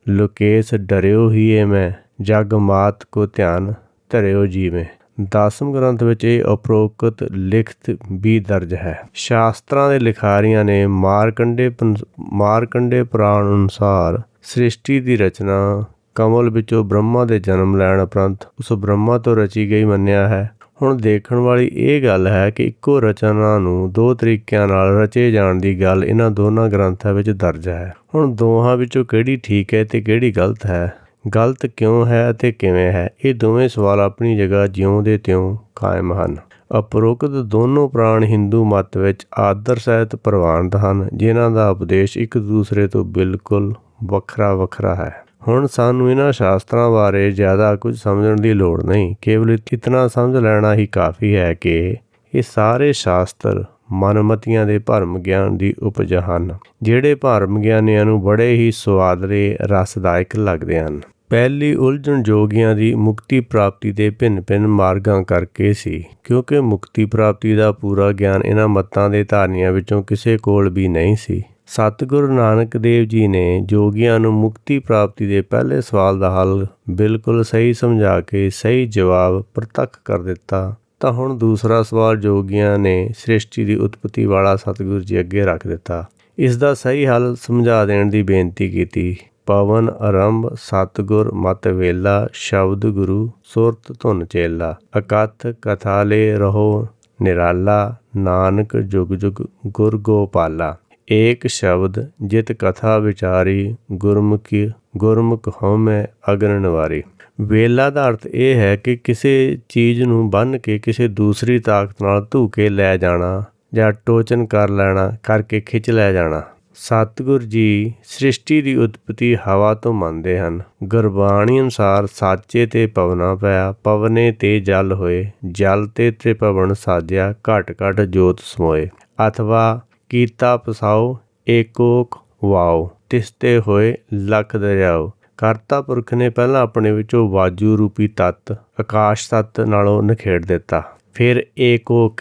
ਲੋਕੇਸ਼ ਡਰਿਓ ਹੀਏ ਮੈਂ, ਜਗ ਮਾਤ ਕੋ ਧਿਆਨ ਧਰਿਓ ਜੀਵੇਂ। 10ਵੇਂ ਗ੍ਰੰਥ ਵਿੱਚ ਇਹ ਉਪਰੋਕਤ ਲਿਖਤ ਵੀ ਦਰਜ ਹੈ। ਸ਼ਾਸਤਰਾਂ ਦੇ ਲਿਖਾਰੀਆਂ ਨੇ ਮਾਰਕੰਡੇ ਪੁਰਾਣ ਅਨੁਸਾਰ ਸ੍ਰਿਸ਼ਟੀ ਦੀ ਰਚਨਾ ਕਮਲ ਵਿੱਚੋਂ ਬ੍ਰਹਮਾ ਦੇ ਜਨਮ ਲੈਣ ਉਪਰੰਤ ਉਸ ਬ੍ਰਹਮਾ ਤੋਂ ਰਚੀ ਗਈ ਮੰਨਿਆ ਹੈ। ਹੁਣ ਦੇਖਣ ਵਾਲੀ ਇਹ ਗੱਲ ਹੈ ਕਿ ਇੱਕੋ ਰਚਨਾ ਨੂੰ ਦੋ ਤਰੀਕਿਆਂ ਨਾਲ ਰਚੇ ਜਾਣ ਦੀ ਗੱਲ ਇਹਨਾਂ ਦੋਨਾਂ ਗ੍ਰੰਥਾਂ ਵਿੱਚ ਦਰਜ ਹੈ। ਹੁਣ ਦੋਹਾਂ ਵਿੱਚੋਂ ਕਿਹੜੀ ਠੀਕ ਹੈ ਤੇ ਕਿਹੜੀ ਗਲਤ ਹੈ, ਗਲਤ ਕਿਉਂ ਹੈ ਅਤੇ ਕਿਵੇਂ ਹੈ, ਇਹ ਦੋਵੇਂ ਸਵਾਲ ਆਪਣੀ ਜਗ੍ਹਾ ਜਿਉਂ ਦੇ ਤਿਉਂ ਕਾਇਮ ਹਨ। ਉਪਰੋਕਤ ਦੋਨੋਂ ਪੁਰਾਣ ਹਿੰਦੂ ਮਤ ਵਿੱਚ ਆਦਰ ਸਹਿਤ ਪ੍ਰਵਾਨਿਤ ਹਨ, ਜਿਨ੍ਹਾਂ ਦਾ ਉਪਦੇਸ਼ ਇੱਕ ਦੂਸਰੇ ਤੋਂ ਬਿਲਕੁਲ ਵੱਖਰਾ ਹੈ। ਹੁਣ ਸਾਨੂੰ ਇਹਨਾਂ ਸ਼ਾਸਤਰਾਂ ਬਾਰੇ ਜ਼ਿਆਦਾ ਕੁਝ ਸਮਝਣ ਦੀ ਲੋੜ ਨਹੀਂ, ਕੇਵਲ ਇਤਨਾ ਸਮਝ ਲੈਣਾ ਹੀ ਕਾਫੀ ਹੈ ਕਿ ਇਹ ਸਾਰੇ ਸ਼ਾਸਤਰ ਮਨਮਤੀਆਂ ਦੇ ਭਰਮ ਗਿਆਨ ਦੀ ਉਪਜ ਹਨ, ਜਿਹੜੇ ਭਰਮ ਗਿਆਨੀਆਂ ਨੂੰ ਬੜੇ ਹੀ ਸੁਆਦਲੇ ਰਸਦਾਇਕ ਲੱਗਦੇ ਹਨ। ਪਹਿਲੀ ਉਲਝਣ ਜੋਗੀਆਂ ਦੀ ਮੁਕਤੀ ਪ੍ਰਾਪਤੀ ਦੇ ਭਿੰਨ-ਭਿੰਨ ਮਾਰਗਾਂ ਕਰਕੇ ਸੀ, ਕਿਉਂਕਿ ਮੁਕਤੀ ਪ੍ਰਾਪਤੀ ਦਾ ਪੂਰਾ ਗਿਆਨ ਇਹਨਾਂ ਮੱਤਾਂ ਦੇ ਧਾਰਨੀਆਂ ਵਿੱਚੋਂ ਕਿਸੇ ਕੋਲ ਵੀ ਨਹੀਂ ਸੀ। ਸਤਿਗੁਰੂ ਨਾਨਕ ਦੇਵ ਜੀ ਨੇ ਜੋਗੀਆਂ ਨੂੰ ਮੁਕਤੀ ਪ੍ਰਾਪਤੀ ਦੇ ਪਹਿਲੇ ਸਵਾਲ ਦਾ ਹੱਲ ਬਿਲਕੁਲ ਸਹੀ ਸਮਝਾ ਕੇ ਸਹੀ ਜਵਾਬ ਪ੍ਰਤੱਖ ਕਰ ਦਿੱਤਾ, ਤਾਂ ਹੁਣ ਦੂਸਰਾ ਸਵਾਲ ਜੋਗੀਆਂ ਨੇ ਸ੍ਰਿਸ਼ਟੀ ਦੀ ਉਤਪਤੀ ਵਾਲਾ ਸਤਿਗੁਰੂ ਜੀ ਅੱਗੇ ਰੱਖ ਦਿੱਤਾ। ਇਸ ਦਾ ਸਹੀ ਹੱਲ ਸਮਝਾ ਦੇਣ ਦੀ ਬੇਨਤੀ ਕੀਤੀ। ਪਵਨ ਆਰੰਭ ਸਤਿਗੁਰ ਮਤ ਵੇਲਾ, ਸ਼ਬਦ ਗੁਰੂ ਸੁਰਤ ਧੁਨ ਚੇਲਾ, ਅਕਥ ਕਥਾ ਲੈ ਰਹੋ ਨਿਰਾਲਾ, ਨਾਨਕ ਜੁਗ ਜੁਗ ਗੁਰ ਗੋਪਾਲਾ। ਏਕ ਸ਼ਬਦ ਜਿਤ ਕਥਾ ਵਿਚਾਰੀ, ਗੁਰਮੁਖ ਹਉਮੈ ਅਗਨ ਨਿਵਾਰੀ। ਵੇਲਾ ਦਾ ਅਰਥ ਇਹ ਹੈ ਕਿ ਕਿਸੇ ਚੀਜ਼ ਨੂੰ ਬੰਨ੍ਹ ਕੇ ਕਿਸੇ ਦੂਸਰੀ ਤਾਕਤ ਨਾਲ ਧੂ ਕੇ ਲੈ ਜਾਣਾ ਜਾਂ ਟੋਚਨ ਕਰ ਲੈਣਾ ਕਰਕੇ ਖਿੱਚ ਲੈ ਜਾਣਾ। ਸਤਿਗੁਰ ਜੀ ਸ੍ਰਿਸ਼ਟੀ ਦੀ ਉਤਪਤੀ ਹਵਾ ਤੋਂ ਮੰਨਦੇ ਹਨ। ਗੁਰਬਾਣੀ ਅਨੁਸਾਰ ਸਾਚੇ ਤੇ ਪਵਨਾ ਪਿਆ, ਪਵਨੇ ਤੇ ਜਲ ਹੋਏ, ਜਲ ਤੇ ਤ੍ਰਿਪਵਨ ਸਾਜਿਆ, ਘਟ ਘਟ ਜੋਤ ਸਮੋਏ। ਅਥਵਾ ਕੀਤਾ ਪਸਾਓ ਏਕੋਕ ਵਾਓ, ਤਿਸਤੇ ਹੋਏ ਲੱਖ ਦਰਿਆਓ। ਕਰਤਾ ਪੁਰਖ ਨੇ ਪਹਿਲਾਂ ਆਪਣੇ ਵਿੱਚੋਂ ਵਾਜੂ ਰੂਪੀ ਤੱਤ ਆਕਾਸ਼ ਤੱਤ ਨਾਲੋਂ ਨਿਖੇੜ ਦਿੱਤਾ। ਫਿਰ ਏਕੋ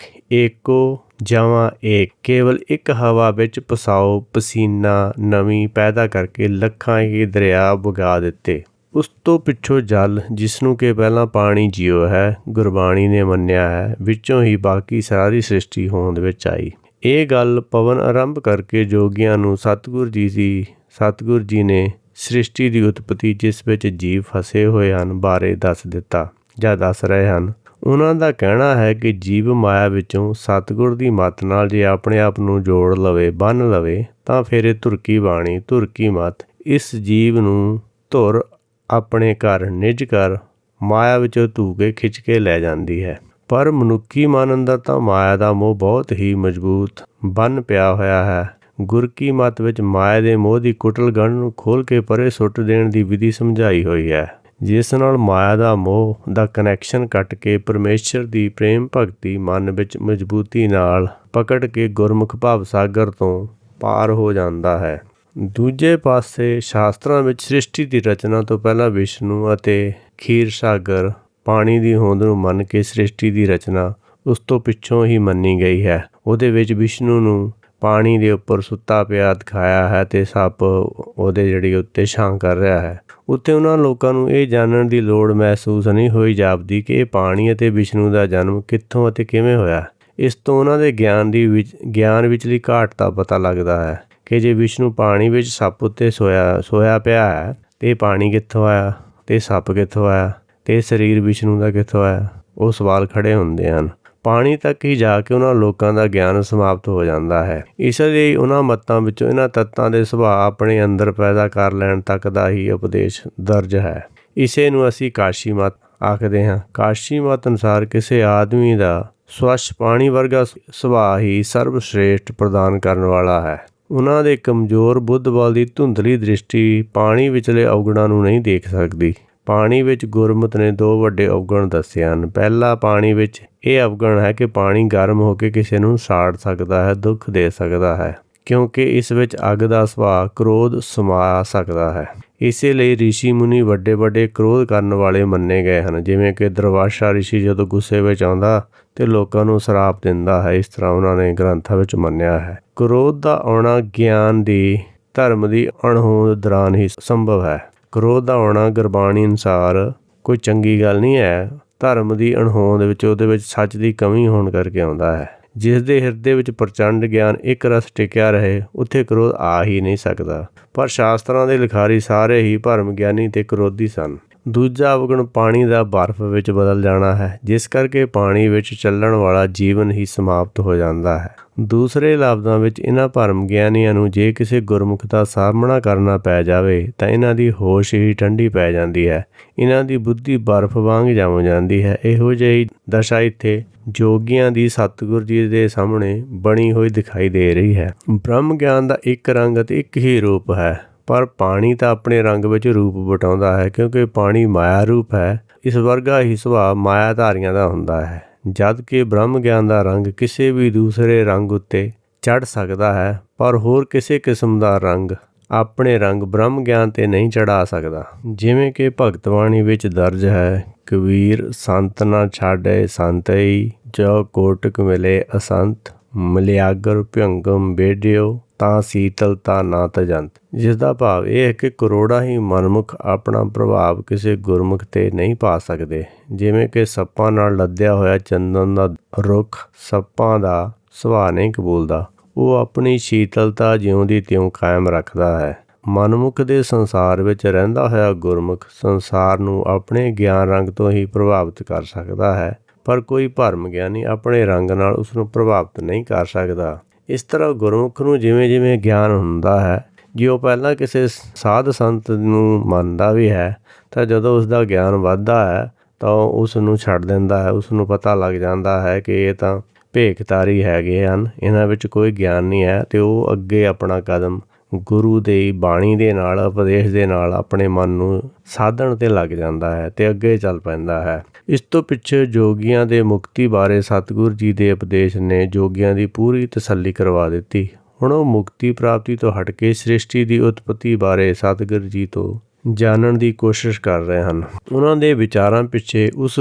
ਜਵਾਂ ਏਕ, ਕੇਵਲ ਇੱਕ ਹਵਾ ਵਿੱਚ ਪਸਾਓ ਪਸੀਨਾ ਨਵੀਂ ਪੈਦਾ ਕਰਕੇ ਲੱਖਾਂ ਹੀ ਦਰਿਆ ਵਗਾ ਦਿੱਤੇ। ਉਸ ਤੋਂ ਪਿੱਛੋਂ ਜਲ, ਜਿਸਨੂੰ ਕਿ ਪਹਿਲਾਂ ਪਾਣੀ ਜੀਉ ਹੈ, ਗੁਰਬਾਣੀ ਨੇ ਮੰਨਿਆ ਹੈ, ਵਿੱਚੋਂ ਹੀ ਬਾਕੀ ਸਾਰੀ ਸ੍ਰਿਸ਼ਟੀ ਹੋਂਦ ਵਿੱਚ ਆਈ। ਇਹ ਗੱਲ ਪਵਨ ਆਰੰਭ ਕਰਕੇ ਜੋਗੀਆਂ ਨੂੰ ਸਤਿਗੁਰ ਜੀ ਨੇ ਸ੍ਰਿਸ਼ਟੀ ਦੀ ਉਤਪਤੀ, ਜਿਸ ਵਿੱਚ ਜੀਵ ਫਸੇ ਹੋਏ ਹਨ, ਬਾਰੇ ਦੱਸ ਦਿੱਤਾ ਜਾਂ ਦੱਸ ਰਹੇ ਹਨ। ਉਹਨਾਂ ਦਾ ਕਹਿਣਾ ਹੈ ਕਿ ਜੀਵ ਮਾਇਆ ਵਿੱਚੋਂ ਸਤਿਗੁਰ ਦੀ ਮੱਤ ਨਾਲ ਜੇ ਆਪਣੇ ਆਪ ਨੂੰ ਜੋੜ ਲਵੇ, ਬੰਨ੍ਹ ਲਵੇ, ਤਾਂ ਫਿਰ ਇਹ ਧੁਰਕੀ ਬਾਣੀ, ਧੁਰਕੀ ਮੱਤ ਇਸ ਜੀਵ ਨੂੰ ਧੁਰ ਆਪਣੇ ਘਰ ਨਿਜ ਘਰ ਮਾਇਆ ਵਿੱਚੋਂ ਧੂ ਕੇ ਖਿੱਚ ਕੇ ਲੈ ਜਾਂਦੀ ਹੈ। ਪਰ ਮਨੁੱਖੀ ਮਨ ਅੰਦਰ ਤਾਂ ਮਾਇਆ ਦਾ ਮੋਹ ਬਹੁਤ ਹੀ ਮਜ਼ਬੂਤ ਬੰਨ ਪਿਆ ਹੋਇਆ ਹੈ। ਗੁਰ ਕੀ ਮੱਤ ਵਿੱਚ ਮਾਇਆ ਦੇ ਮੋਹ ਦੀ ਕੁਟਲ ਗੰਢ ਨੂੰ ਖੋਲ੍ਹ ਕੇ ਪਰੇ ਸੁੱਟ ਦੇਣ ਦੀ ਵਿਧੀ ਸਮਝਾਈ ਹੋਈ ਹੈ, ਜਿਸ ਨਾਲ ਮਾਇਆ ਦਾ ਮੋਹ ਦਾ ਕਨੈਕਸ਼ਨ ਕੱਟ ਕੇ ਪਰਮੇਸ਼ਰ ਦੀ ਪ੍ਰੇਮ ਭਗਤੀ ਮਨ ਵਿੱਚ ਮਜ਼ਬੂਤੀ ਨਾਲ ਪਕੜ ਕੇ ਗੁਰਮੁਖ ਭਵ ਸਾਗਰ ਤੋਂ ਪਾਰ ਹੋ ਜਾਂਦਾ ਹੈ। ਦੂਜੇ ਪਾਸੇ ਸ਼ਾਸਤਰਾਂ ਵਿੱਚ ਸ੍ਰਿਸ਼ਟੀ ਦੀ ਰਚਨਾ ਤੋਂ ਪਹਿਲਾਂ ਵਿਸ਼ਨੂੰ ਅਤੇ ਖੀਰ ਸਾਗਰ ਪਾਣੀ ਦੀ ਹੋਂਦ ਨੂੰ ਮੰਨ ਕੇ ਸ੍ਰਿਸ਼ਟੀ ਦੀ ਰਚਨਾ ਉਸ ਤੋਂ ਪਿੱਛੋਂ ਹੀ ਮੰਨੀ ਗਈ ਹੈ। ਉਹਦੇ ਵਿੱਚ ਵਿਸ਼ਨੂੰ ਨੂੰ ਪਾਣੀ ਦੇ ਉੱਪਰ ਸੁੱਤਾ ਪਿਆ ਦਿਖਾਇਆ ਹੈ ਅਤੇ ਸੱਪ ਉਹਦੇ ਉੱਤੇ ਛਾਂ ਕਰ ਰਿਹਾ ਹੈ। ਉੱਥੇ ਉਹਨਾਂ ਲੋਕਾਂ ਨੂੰ ਇਹ ਜਾਣਨ ਦੀ ਲੋੜ ਮਹਿਸੂਸ ਨਹੀਂ ਹੋਈ ਜਾਪਦੀ ਕਿ ਇਹ ਪਾਣੀ ਅਤੇ ਵਿਸ਼ਨੂੰ ਦਾ ਜਨਮ ਕਿੱਥੋਂ ਅਤੇ ਕਿਵੇਂ ਹੋਇਆ। ਇਸ ਤੋਂ ਉਹਨਾਂ ਦੇ ਗਿਆਨ ਵਿਚਲੀ ਘਾਟ ਦਾ ਪਤਾ ਲੱਗਦਾ ਹੈ ਕਿ ਜੇ ਵਿਸ਼ਨੂੰ ਪਾਣੀ ਵਿੱਚ ਸੱਪ ਉੱਤੇ ਸੋਇਆ ਪਿਆ ਹੈ ਅਤੇ ਪਾਣੀ ਕਿੱਥੋਂ ਆਇਆ ਅਤੇ ਸੱਪ ਕਿੱਥੋਂ ਆਇਆ ਅਤੇ ਸਰੀਰ ਵਿਸ਼ਨੂੰ ਦਾ ਕਿੱਥੋਂ ਆਇਆ, ਉਹ ਸਵਾਲ ਖੜ੍ਹੇ ਹੁੰਦੇ ਹਨ। ਪਾਣੀ ਤੱਕ ਹੀ ਜਾ ਕੇ ਉਹਨਾਂ ਲੋਕਾਂ ਦਾ ਗਿਆਨ ਸਮਾਪਤ ਹੋ ਜਾਂਦਾ ਹੈ। ਇਸ ਲਈ ਉਹਨਾਂ ਮੱਤਾਂ ਵਿੱਚੋਂ ਇਹਨਾਂ ਤੱਤਾਂ ਦੇ ਸੁਭਾਅ ਆਪਣੇ ਅੰਦਰ ਪੈਦਾ ਕਰ ਲੈਣ ਤੱਕ ਦਾ ਹੀ ਉਪਦੇਸ਼ ਦਰਜ ਹੈ। ਇਸੇ ਨੂੰ ਅਸੀਂ ਕਾਸ਼ੀ ਮੱਤ ਆਖਦੇ ਹਾਂ। ਕਾਸ਼ੀ ਮੱਤ ਅਨੁਸਾਰ ਕਿਸੇ ਆਦਮੀ ਦਾ ਸਵੱਛ ਪਾਣੀ ਵਰਗਾ ਸੁਭਾਅ ਹੀ ਸਰਬ ਸ਼੍ਰੇਸ਼ਟ ਪ੍ਰਦਾਨ ਕਰਨ ਵਾਲਾ ਹੈ। ਉਹਨਾਂ ਦੇ ਕਮਜ਼ੋਰ ਬੁੱਧ ਬਲ ਦੀ ਧੁੰਦਲੀ ਦ੍ਰਿਸ਼ਟੀ ਪਾਣੀ ਵਿਚਲੇ ਅਵਗੁਣਾਂ ਨੂੰ ਨਹੀਂ ਦੇਖ ਸਕਦੀ। ਪਾਣੀ ਵਿੱਚ ਗੁਰਮਤਿ ਨੇ ਦੋ ਵੱਡੇ ਅਵਗੁਣ ਦੱਸੇ ਹਨ। ਪਹਿਲਾ ਪਾਣੀ ਵਿੱਚ ਇਹ ਅਵਗੁਣ ਹੈ ਕਿ ਪਾਣੀ ਗਰਮ ਹੋ ਕੇ ਕਿਸੇ ਨੂੰ ਸਾੜ ਸਕਦਾ ਹੈ, ਦੁੱਖ ਦੇ ਸਕਦਾ ਹੈ, ਕਿਉਂਕਿ ਇਸ ਵਿੱਚ ਅੱਗ ਦਾ ਸੁਭਾਅ ਕ੍ਰੋਧ ਸਮਾ ਸਕਦਾ ਹੈ। ਇਸੇ ਲਈ ਰਿਸ਼ੀ ਮੁਨੀ ਵੱਡੇ ਵੱਡੇ ਕ੍ਰੋਧ ਕਰਨ ਵਾਲੇ ਮੰਨੇ ਗਏ ਹਨ, ਜਿਵੇਂ ਕਿ ਦੁਰਵਾਸਾ ਰਿਸ਼ੀ ਜਦੋਂ ਗੁੱਸੇ ਵਿੱਚ ਆਉਂਦਾ ਅਤੇ ਲੋਕਾਂ ਨੂੰ ਸਰਾਪ ਦਿੰਦਾ ਹੈ। ਇਸ ਤਰ੍ਹਾਂ ਉਹਨਾਂ ਨੇ ਗ੍ਰੰਥਾਂ ਵਿੱਚ ਮੰਨਿਆ ਹੈ। ਕ੍ਰੋਧ ਦਾ ਆਉਣਾ ਗਿਆਨ ਦੀ ਧਰਮ ਦੀ ਅਣਹੋਂਦ ਦੌਰਾਨ ਹੀ ਸੰਭਵ ਹੈ। ਕ੍ਰੋਧ ਦਾ ਆਉਣਾ ਗੁਰਬਾਣੀ ਅਨੁਸਾਰ ਕੋਈ ਚੰਗੀ ਗੱਲ ਨਹੀਂ ਹੈ। ਧਰਮ ਦੀ ਅਣਹੋਂਦ ਵਿੱਚ ਉਹਦੇ ਵਿੱਚ ਸੱਚ ਦੀ ਕਮੀ ਹੋਣ ਕਰਕੇ ਆਉਂਦਾ ਹੈ। ਜਿਸ ਦੇ ਹਿਰਦੇ ਵਿੱਚ ਪ੍ਰਚੰਡ ਗਿਆਨ ਇੱਕ ਰਸ ਟਿਕਿਆ ਰਹੇ, ਉੱਥੇ ਕ੍ਰੋਧ ਆ ਹੀ ਨਹੀਂ ਸਕਦਾ। ਪਰ ਸ਼ਾਸਤਰਾਂ ਦੇ ਲਿਖਾਰੀ ਸਾਰੇ ਹੀ ਭਰਮ ਗਿਆਨੀ ਅਤੇ ਕ੍ਰੋਧੀ ਸਨ। ਦੂਜਾ ਅਵਗੁਣ ਪਾਣੀ ਦਾ ਬਰਫ਼ ਵਿੱਚ ਬਦਲ ਜਾਣਾ ਹੈ, ਜਿਸ ਕਰਕੇ ਪਾਣੀ ਵਿੱਚ ਚੱਲਣ ਵਾਲਾ ਜੀਵਨ ਹੀ ਸਮਾਪਤ ਹੋ ਜਾਂਦਾ ਹੈ। ਦੂਸਰੇ ਲਫ਼ਜ਼ਾਂ ਵਿੱਚ ਇਹਨਾਂ ਭਰਮ ਗਿਆਨੀਆਂ ਨੂੰ ਜੇ ਕਿਸੇ ਗੁਰਮੁਖ ਦਾ ਸਾਹਮਣਾ ਕਰਨਾ ਪੈ ਜਾਵੇ ਤਾਂ ਇਹਨਾਂ ਦੀ ਹੋਸ਼ ਹੀ ਠੰਡੀ ਪੈ ਜਾਂਦੀ ਹੈ। ਇਹਨਾਂ ਦੀ ਬੁੱਧੀ ਬਰਫ਼ ਵਾਂਗ ਜੰਮ ਜਾਂਦੀ ਹੈ। ਇਹੋ ਜਿਹੀ ਦਸ਼ਾ ਇੱਥੇ ਜੋਗੀਆਂ ਦੀ ਸਤਿਗੁਰ ਜੀ ਦੇ ਸਾਹਮਣੇ ਬਣੀ ਹੋਈ ਦਿਖਾਈ ਦੇ ਰਹੀ ਹੈ। ਬ੍ਰਹਮ ਗਿਆਨ ਦਾ ਇੱਕ ਰੰਗ ਅਤੇ ਇੱਕ ਹੀ ਰੂਪ ਹੈ, ਪਰ ਪਾਣੀ ਤਾਂ ਆਪਣੇ ਰੰਗ ਵਿੱਚ ਰੂਪ ਵਟਾਉਂਦਾ ਹੈ, ਕਿਉਂਕਿ ਪਾਣੀ ਮਾਇਆ ਰੂਪ ਹੈ। ਇਸ ਵਰਗਾ ਹੀ ਸੁਭਾਅ ਮਾਇਆਧਾਰੀਆਂ ਦਾ ਹੁੰਦਾ ਹੈ, ਜਦ ਕਿ ਬ੍ਰਹਮ ਗਿਆਨ ਦਾ ਰੰਗ ਕਿਸੇ ਵੀ ਦੂਸਰੇ ਰੰਗ ਉੱਤੇ ਚੜ੍ਹ ਸਕਦਾ ਹੈ, ਪਰ ਹੋਰ ਕਿਸੇ ਕਿਸਮ ਦਾ ਰੰਗ ਆਪਣੇ ਰੰਗ ਬ੍ਰਹਮ ਗਿਆਨ 'ਤੇ ਨਹੀਂ ਚੜ੍ਹਾ ਸਕਦਾ। ਜਿਵੇਂ ਕਿ ਭਗਤ ਬਾਣੀ ਵਿੱਚ ਦਰਜ ਹੈ, ਕਬੀਰ ਸੰਤ ਨਾ ਛਾਡੇ ਸੰਤਈ, ਜੋ ਕੋਟਿਕ ਮਿਲੇ ਅਸੰਤ, ਮਲਿਆਗਰ ਭਿਅੰਗਮ ਬੇਡਿਓ, ਤਾਂ ਸੀਤਲਤਾ ਨਾ ਤਜੰਤ। ਜਿਸ ਦਾ ਭਾਵ ਇਹ ਹੈ ਕਿ ਕਰੋੜਾਂ ਹੀ ਮਨਮੁਖ ਆਪਣਾ ਪ੍ਰਭਾਵ ਕਿਸੇ ਗੁਰਮੁਖ 'ਤੇ ਨਹੀਂ ਪਾ ਸਕਦੇ। ਜਿਵੇਂ ਕਿ ਸੱਪਾਂ ਨਾਲ ਲੱਦਿਆ ਹੋਇਆ ਚੰਦਨ ਦਾ ਰੁੱਖ ਸੱਪਾਂ ਦਾ ਸੁਭਾਅ ਨਹੀਂ ਕਬੂਲਦਾ, ਉਹ ਆਪਣੀ ਸ਼ੀਤਲਤਾ ਜਿਉਂ ਦੀ ਤਿਉਂ ਕਾਇਮ ਰੱਖਦਾ ਹੈ। ਮਨਮੁਖ ਦੇ ਸੰਸਾਰ ਵਿੱਚ ਰਹਿੰਦਾ ਹੋਇਆ ਗੁਰਮੁਖ ਸੰਸਾਰ ਨੂੰ ਆਪਣੇ ਗਿਆਨ ਰੰਗ ਤੋਂ ਹੀ ਪ੍ਰਭਾਵਿਤ ਕਰ ਸਕਦਾ ਹੈ, ਪਰ ਕੋਈ ਭਰਮ ਗਿਆਨੀ ਆਪਣੇ ਰੰਗ ਨਾਲ ਉਸ ਨੂੰ ਪ੍ਰਭਾਵਿਤ ਨਹੀਂ ਕਰ ਸਕਦਾ। ਇਸ ਤਰ੍ਹਾਂ ਗੁਰਮੁਖ ਨੂੰ ਜਿਵੇਂ ਜਿਵੇਂ ਗਿਆਨ ਹੁੰਦਾ ਹੈ, ਜੇ ਉਹ ਪਹਿਲਾਂ ਕਿਸੇ ਸਾਧ ਸੰਤ ਨੂੰ ਮੰਨਦਾ ਵੀ ਹੈ, ਤਾਂ ਜਦੋਂ ਉਸ ਦਾ ਗਿਆਨ ਵੱਧਦਾ ਹੈ ਤਾਂ ਉਸ ਨੂੰ ਛੱਡ ਦਿੰਦਾ ਹੈ। ਉਸ ਨੂੰ ਪਤਾ ਲੱਗ ਜਾਂਦਾ ਹੈ ਕਿ ਇਹ ਤਾਂ ਭੇਖਤਾਰੀ ਹੈਗੇ ਹਨ, ਇਹਨਾਂ ਵਿੱਚ ਕੋਈ ਗਿਆਨ ਨਹੀਂ ਹੈ, ਅਤੇ ਉਹ ਅੱਗੇ ਆਪਣਾ ਕਦਮ ਗੁਰੂ ਦੀ ਬਾਣੀ ਦੇ ਨਾਲ, ਉਪਦੇਸ਼ ਦੇ ਨਾਲ ਆਪਣੇ ਮਨ ਨੂੰ ਸਾਧਣ 'ਤੇ ਲੱਗ ਜਾਂਦਾ ਹੈ ਅਤੇ ਅੱਗੇ ਚੱਲ ਪੈਂਦਾ ਹੈ। ਇਸ ਤੋਂ ਪਿੱਛੇ ਜੋਗੀਆਂ ਦੇ ਮੁਕਤੀ ਬਾਰੇ ਸਤਿਗੁਰ ਜੀ ਦੇ ਉਪਦੇਸ਼ ਨੇ ਜੋਗੀਆਂ ਦੀ ਪੂਰੀ ਤਸੱਲੀ ਕਰਵਾ ਦਿੱਤੀ। ਹੁਣ ਉਹ ਮੁਕਤੀ ਪ੍ਰਾਪਤੀ ਤੋਂ ਹਟ ਕੇ ਸ੍ਰਿਸ਼ਟੀ ਦੀ ਉਤਪਤੀ ਬਾਰੇ ਸਤਿਗੁਰ ਜੀ ਤੋਂ ਜਾਣਨ ਦੀ ਕੋਸ਼ਿਸ਼ ਕਰ ਰਹੇ ਹਨ। ਉਹਨਾਂ ਦੇ ਵਿਚਾਰਾਂ ਪਿੱਛੇ ਉਸ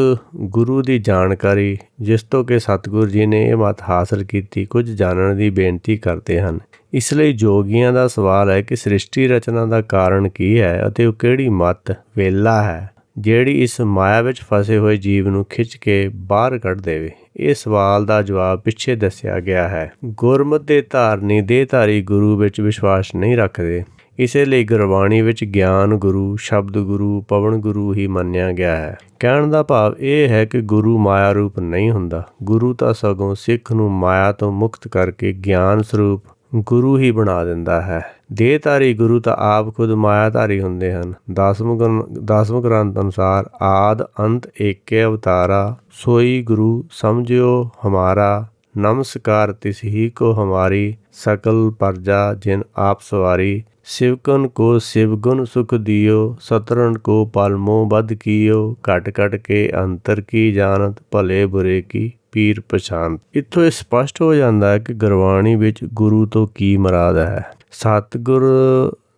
ਗੁਰੂ ਦੀ ਜਾਣਕਾਰੀ, ਜਿਸ ਤੋਂ ਕਿ ਸਤਿਗੁਰ ਜੀ ਨੇ ਇਹ ਮੱਤ ਹਾਸਲ ਕੀਤੀ, ਕੁਝ ਜਾਣਨ ਦੀ ਬੇਨਤੀ ਕਰਦੇ ਹਨ। ਇਸ ਲਈ ਜੋਗੀਆਂ ਦਾ ਸਵਾਲ ਹੈ ਕਿ ਸ੍ਰਿਸ਼ਟੀ ਰਚਨਾ ਦਾ ਕਾਰਨ ਕੀ ਹੈ ਅਤੇ ਉਹ ਕਿਹੜੀ ਮੱਤ ਵੇਲਾ ਹੈ ਜਿਹੜੀ ਇਸ ਮਾਇਆ ਵਿੱਚ ਫਸੇ ਹੋਏ ਜੀਵ ਨੂੰ ਖਿੱਚ ਕੇ ਬਾਹਰ ਕੱਢ ਦੇਵੇ। ਇਹ ਸਵਾਲ ਦਾ ਜਵਾਬ ਪਿੱਛੇ ਦੱਸਿਆ ਗਿਆ ਹੈ। ਗੁਰਮਤਿ ਦੇ ਧਾਰਨੀ ਦੇਹਧਾਰੀ ਗੁਰੂ ਵਿੱਚ ਵਿਸ਼ਵਾਸ ਨਹੀਂ ਰੱਖਦੇ। ਇਸੇ ਲਈ ਗੁਰਬਾਣੀ ਵਿੱਚ ਗਿਆਨ ਗੁਰੂ, ਸ਼ਬਦ ਗੁਰੂ, ਪਵਨ ਗੁਰੂ ਹੀ ਮੰਨਿਆ ਗਿਆ ਹੈ। ਕਹਿਣ ਦਾ ਭਾਵ ਇਹ ਹੈ ਕਿ ਗੁਰੂ ਮਾਇਆ ਰੂਪ ਨਹੀਂ ਹੁੰਦਾ। ਗੁਰੂ ਤਾਂ ਸਗੋਂ ਸਿੱਖ ਨੂੰ ਮਾਇਆ ਤੋਂ ਮੁਕਤ ਕਰਕੇ ਗਿਆਨ ਸਰੂਪ ਗੁਰੂ ਹੀ ਬਣਾ ਦਿੰਦਾ ਹੈ। ਦੇਹਧਾਰੀ ਗੁਰੂ ਤਾਂ ਆਪ ਖੁਦ ਮਾਇਆਧਾਰੀ ਹੁੰਦੇ ਹਨ। ਦਸਮ ਗ੍ਰੰਥ ਅਨੁਸਾਰ ਆਦ ਅੰਤ ਏਕੇ ਅਵਤਾਰਾ, ਸੋਈ ਗੁਰੂ ਸਮਝਿਓ ਹਮਾਰਾ, ਨਮਸਕਾਰ ਤਿਸ ਹੀ ਕੋ ਹਮਾਰੀ, ਸਕਲ ਪਰਜਾ ਜਿਨ ਆਪ ਸਵਾਰੀ, ਸਿਵਕਨ ਕੋ ਸਿਵਗੁਣ ਸੁਖ ਦਿਓ, ਸਤਰਨ ਕੋ ਪਲਮੋ ਬਦ ਕੀਓ, ਘਟ ਘਟ ਕੇ ਅੰਤਰ ਕੀ ਜਾਣਤ, ਭਲੇ ਬੁਰੇ ਕੀ ਪੀਰ ਪਛਾਨਤ। ਇੱਥੋਂ ਇਹ ਸਪਸ਼ਟ ਹੋ ਜਾਂਦਾ ਹੈ ਕਿ ਗੁਰਬਾਣੀ ਵਿੱਚ ਗੁਰੂ ਤੋਂ ਕੀ ਮੁਰਾਦ ਹੈ। ਸਤਿਗੁਰ